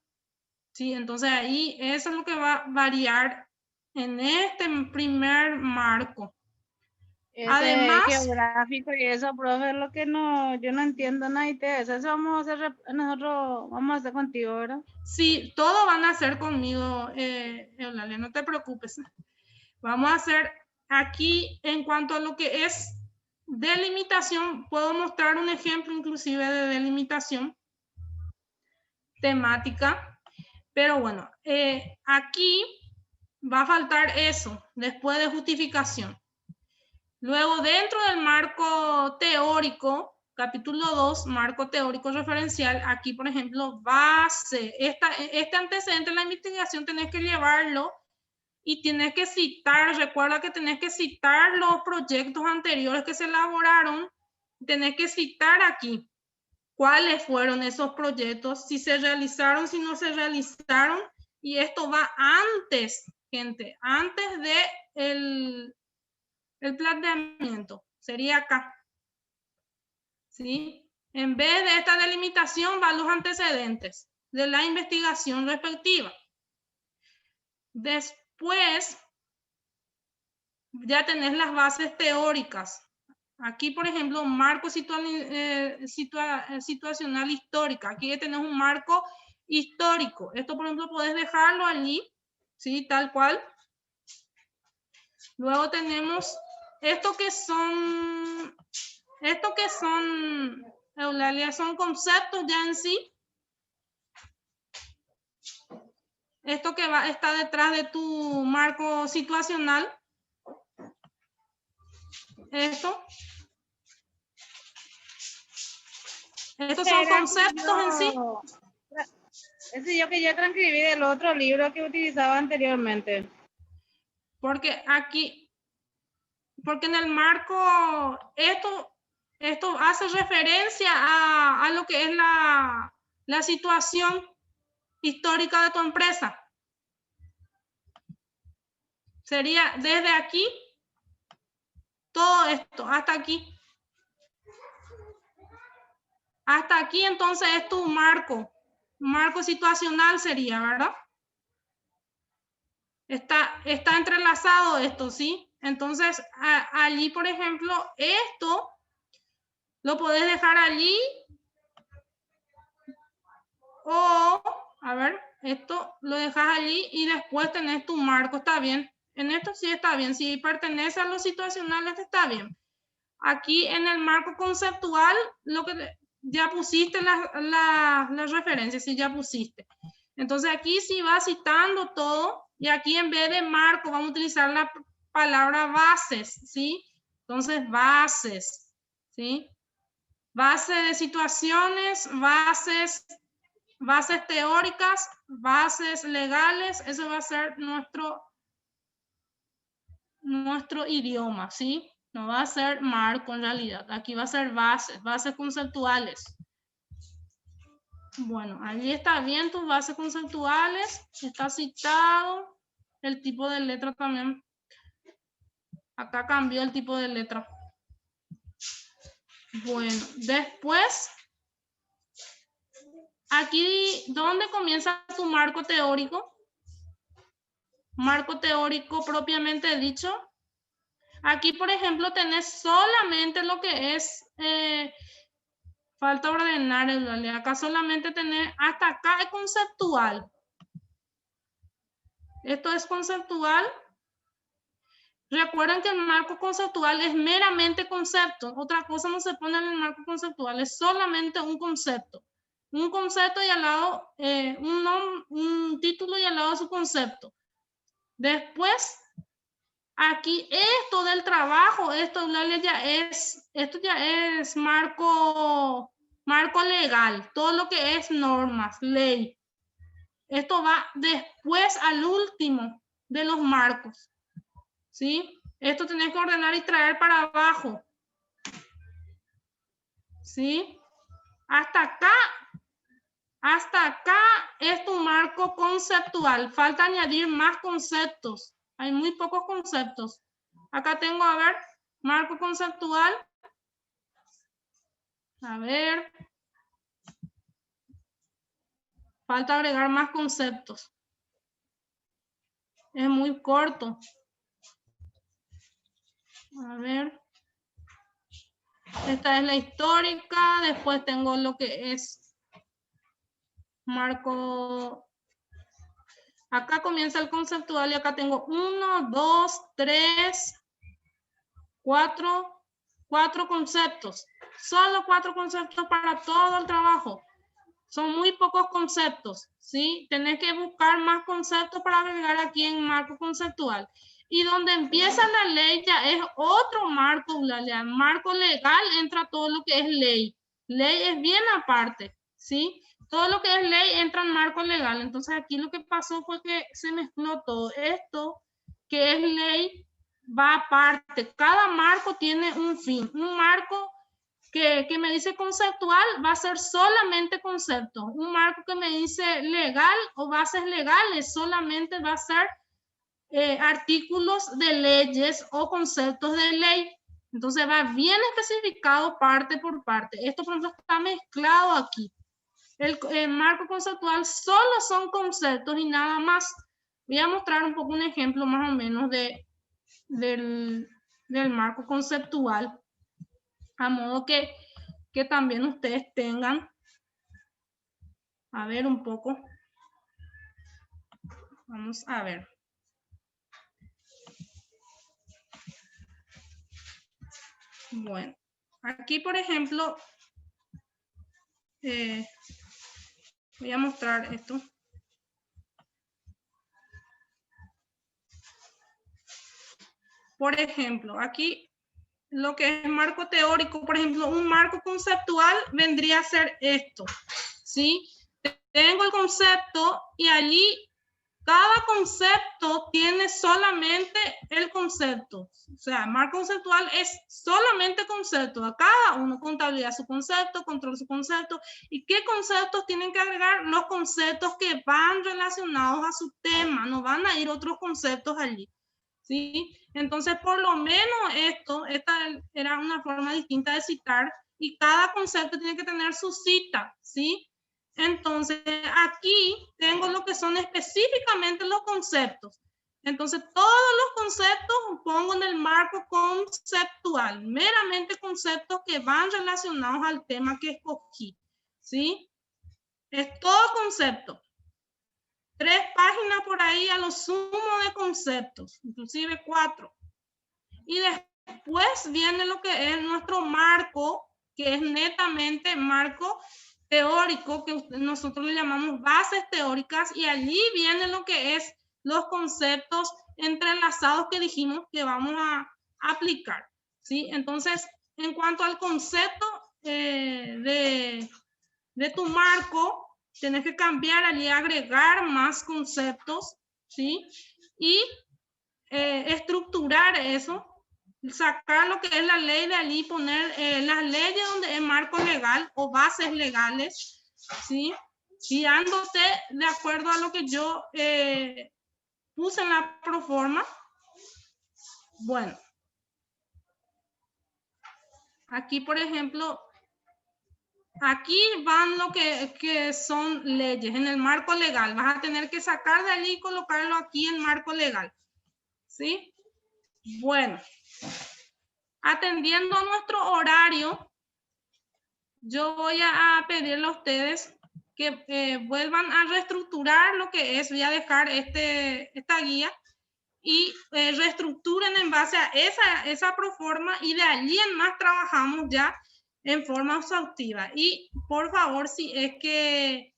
¿sí? Entonces ahí eso es lo que va a variar en este primer marco. Ese Además, geográfico y eso, profe, es lo que no, yo no entiendo nada de eso. Eso vamos a hacer, nosotros vamos a hacer contigo, ¿verdad? sí, todo van a hacer conmigo, Eulalia, no te preocupes. Vamos a hacer aquí, en cuanto a lo que es delimitación, puedo mostrar un ejemplo inclusive de delimitación temática, pero bueno, aquí va a faltar eso, después de justificación. Luego, dentro del marco teórico, capítulo 2, marco teórico referencial, aquí, por ejemplo, base. Este antecedente en la investigación tenés que llevarlo y tienes que citar, recuerda que tenés que citar los proyectos anteriores que se elaboraron, tenés que citar aquí cuáles fueron esos proyectos, si se realizaron, si no se realizaron, y esto va antes, gente, antes de el planteamiento, sería acá, ¿sí? En vez de esta delimitación van los antecedentes de la investigación respectiva. Después, ya tenés las bases teóricas. Aquí, por ejemplo, marco situacional histórica. Aquí ya tenés un marco histórico. Esto, por ejemplo, puedes dejarlo allí, ¿sí? Tal cual. Luego tenemos esto que son, Eulalia, son conceptos ya en sí. Esto que está detrás de tu marco situacional. Estos son conceptos en sí. Ese yo que ya transcribí del otro libro que utilizaba anteriormente. Porque en el marco, esto hace referencia a lo que es la situación histórica de tu empresa. Sería desde aquí, todo esto, hasta aquí. Hasta aquí, entonces, es tu marco. Marco situacional sería, ¿verdad? Está entrelazado esto, ¿sí? Entonces, allí, por ejemplo, esto lo podés dejar allí. O, a ver, esto lo dejas allí y después tenés tu marco, ¿está bien? En esto sí está bien. Si pertenece a los situacionales, está bien. Aquí en el marco conceptual, lo que ya pusiste las referencias, sí, ya pusiste. Entonces aquí sí va citando todo y aquí en vez de marco vamos a utilizar la palabra bases, ¿sí? Entonces bases, ¿sí? Base de situaciones, bases teóricas, bases legales, eso va a ser nuestro idioma, ¿sí? No va a ser marco en realidad. Aquí va a ser bases conceptuales. Bueno, allí está bien tus bases conceptuales. Está citado el tipo de letra también. Acá cambió el tipo de letra. Bueno, después, aquí, ¿dónde comienza tu marco teórico? Marco teórico propiamente dicho. Aquí, por ejemplo, tenés solamente lo que es, falta ordenar, acá solamente tenés, hasta acá es conceptual. Esto es conceptual. Recuerden que el marco conceptual es meramente concepto. Otra cosa no se pone en el marco conceptual, es solamente un concepto. Un concepto y al lado, un título y al lado su concepto. Después, aquí esto del trabajo, esto ya es marco legal, todo lo que es normas, ley. Esto va después al último de los marcos, ¿sí? Esto tenés que ordenar y traer para abajo, ¿sí? Hasta acá es tu marco conceptual. Falta añadir más conceptos. Hay muy pocos conceptos. Acá tengo, a ver, marco conceptual. A ver. Falta agregar más conceptos. Es muy corto. A ver. Esta es la histórica. Después tengo lo que es marco. Acá comienza el conceptual y acá tengo 1, 2, 3, 4 conceptos. Solo 4 conceptos para todo el trabajo. Son muy pocos conceptos, ¿sí? Tenés que buscar más conceptos para agregar aquí en marco conceptual. Y donde empieza la ley ya es otro marco, Eulalia. Marco legal entra todo lo que es ley. Ley es bien aparte, ¿sí? Todo lo que es ley entra en marco legal. Entonces aquí lo que pasó fue que se mezcló todo. Esto que es ley va aparte. Cada marco tiene un fin. Un marco que me dice conceptual va a ser solamente concepto. Un marco que me dice legal o bases legales solamente va a ser artículos de leyes o conceptos de ley. Entonces va bien especificado parte por parte. Esto, por ejemplo, está mezclado aquí. El marco conceptual solo son conceptos y nada más. Voy a mostrar un poco un ejemplo más o menos del marco conceptual, a modo que también ustedes tengan, a ver un poco. Vamos a ver. Bueno, aquí por ejemplo, voy a mostrar esto. Por ejemplo, aquí lo que es marco teórico, por ejemplo, un marco conceptual vendría a ser esto, ¿sí? Tengo el concepto y allí cada concepto tiene solamente el concepto. O sea, marco conceptual es solamente concepto. A cada uno, contabilidad su concepto, control su concepto. ¿Y qué conceptos tienen que agregar? Los conceptos que van relacionados a su tema. No van a ir otros conceptos allí, ¿sí? Entonces, por lo menos esta era una forma distinta de citar. Y cada concepto tiene que tener su cita, ¿sí? Entonces, aquí tengo lo que son específicamente los conceptos. Entonces, todos los conceptos pongo en el marco conceptual, meramente conceptos que van relacionados al tema que escogí, ¿sí? Es todo concepto. 3 páginas por ahí a lo sumo de conceptos, inclusive 4. Y después viene lo que es nuestro marco, que es netamente marco teórico, que nosotros le llamamos bases teóricas, y allí viene lo que es los conceptos entrelazados que dijimos que vamos a aplicar, ¿sí? Entonces, en cuanto al concepto de tu marco, tienes que cambiar allí, agregar más conceptos, ¿sí? Y estructurar eso, sacar lo que es la ley de allí, poner las leyes donde es marco legal o bases legales, ¿sí? Guiándote de acuerdo a lo que yo puse en la proforma. Bueno, aquí por ejemplo, aquí van lo que son leyes en el marco legal. Vas a tener que sacar de allí y colocarlo aquí en marco legal, ¿sí? Bueno, atendiendo a nuestro horario, yo voy a pedirle a ustedes que vuelvan a reestructurar lo que es. Voy a dejar esta guía y reestructuren en base a esa proforma, y de allí en más trabajamos ya en forma exhaustiva. Y por favor, si es que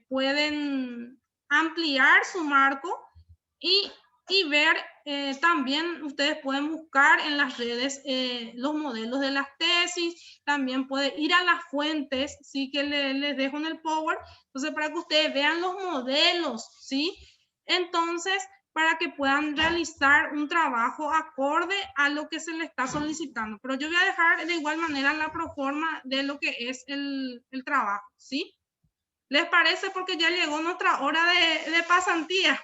pueden ampliar su marco y ver, también ustedes pueden buscar en las redes los modelos de las tesis, también pueden ir a las fuentes, sí, que les dejo en el Power, entonces para que ustedes vean los modelos, ¿sí? Entonces, para que puedan realizar un trabajo acorde a lo que se les está solicitando. Pero yo voy a dejar de igual manera la proforma de lo que es el trabajo, ¿sí? ¿Les parece? Porque ya llegó nuestra hora de pasantía.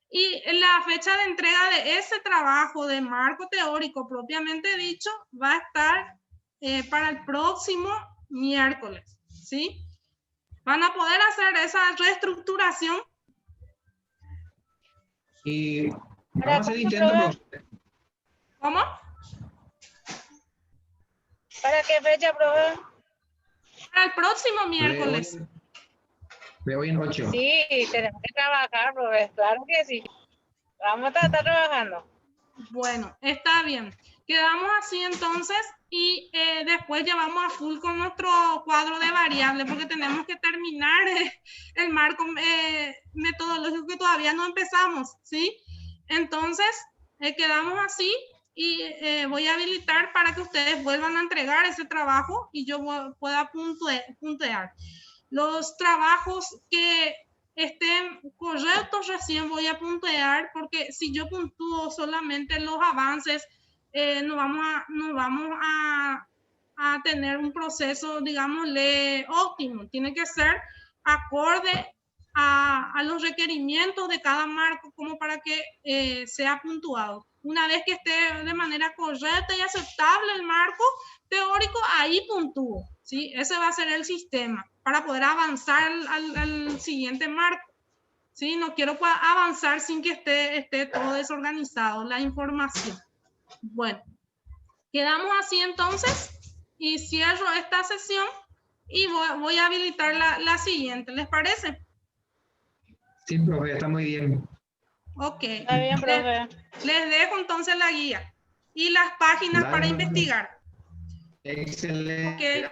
Y la fecha de entrega de ese trabajo de marco teórico propiamente dicho va a estar para el próximo miércoles, ¿sí? Van a poder hacer esa reestructuración. Y vamos a hacer intento. ¿Cómo? ¿Para qué fecha, profe? Para el próximo miércoles. De hoy en 8. Sí, tenemos que trabajar, profe. Claro que sí. Vamos a estar trabajando. Bueno, está bien. Quedamos así entonces, y después ya vamos a full con nuestro cuadro de variables, porque tenemos que terminar el marco metodológico que todavía no empezamos, ¿sí? Entonces, quedamos así y voy a habilitar para que ustedes vuelvan a entregar ese trabajo y yo pueda puntear. Los trabajos que estén correctos recién voy a puntear, porque si yo puntúo solamente los avances, no vamos a tener un proceso, digámosle, óptimo. Tiene que ser acorde a los requerimientos de cada marco como para que sea puntuado. Una vez que esté de manera correcta y aceptable el marco teórico, ahí puntúo, ¿sí? Ese va a ser el sistema para poder avanzar al siguiente marco, ¿sí? No quiero avanzar sin que esté todo desorganizado, la información. Bueno, quedamos así entonces y cierro esta sesión y voy a habilitar la siguiente, ¿les parece? Sí, profe, está muy bien. Ok. Está bien, profe. Les dejo entonces la guía y las páginas Dale. para investigar. Excelente. Ok.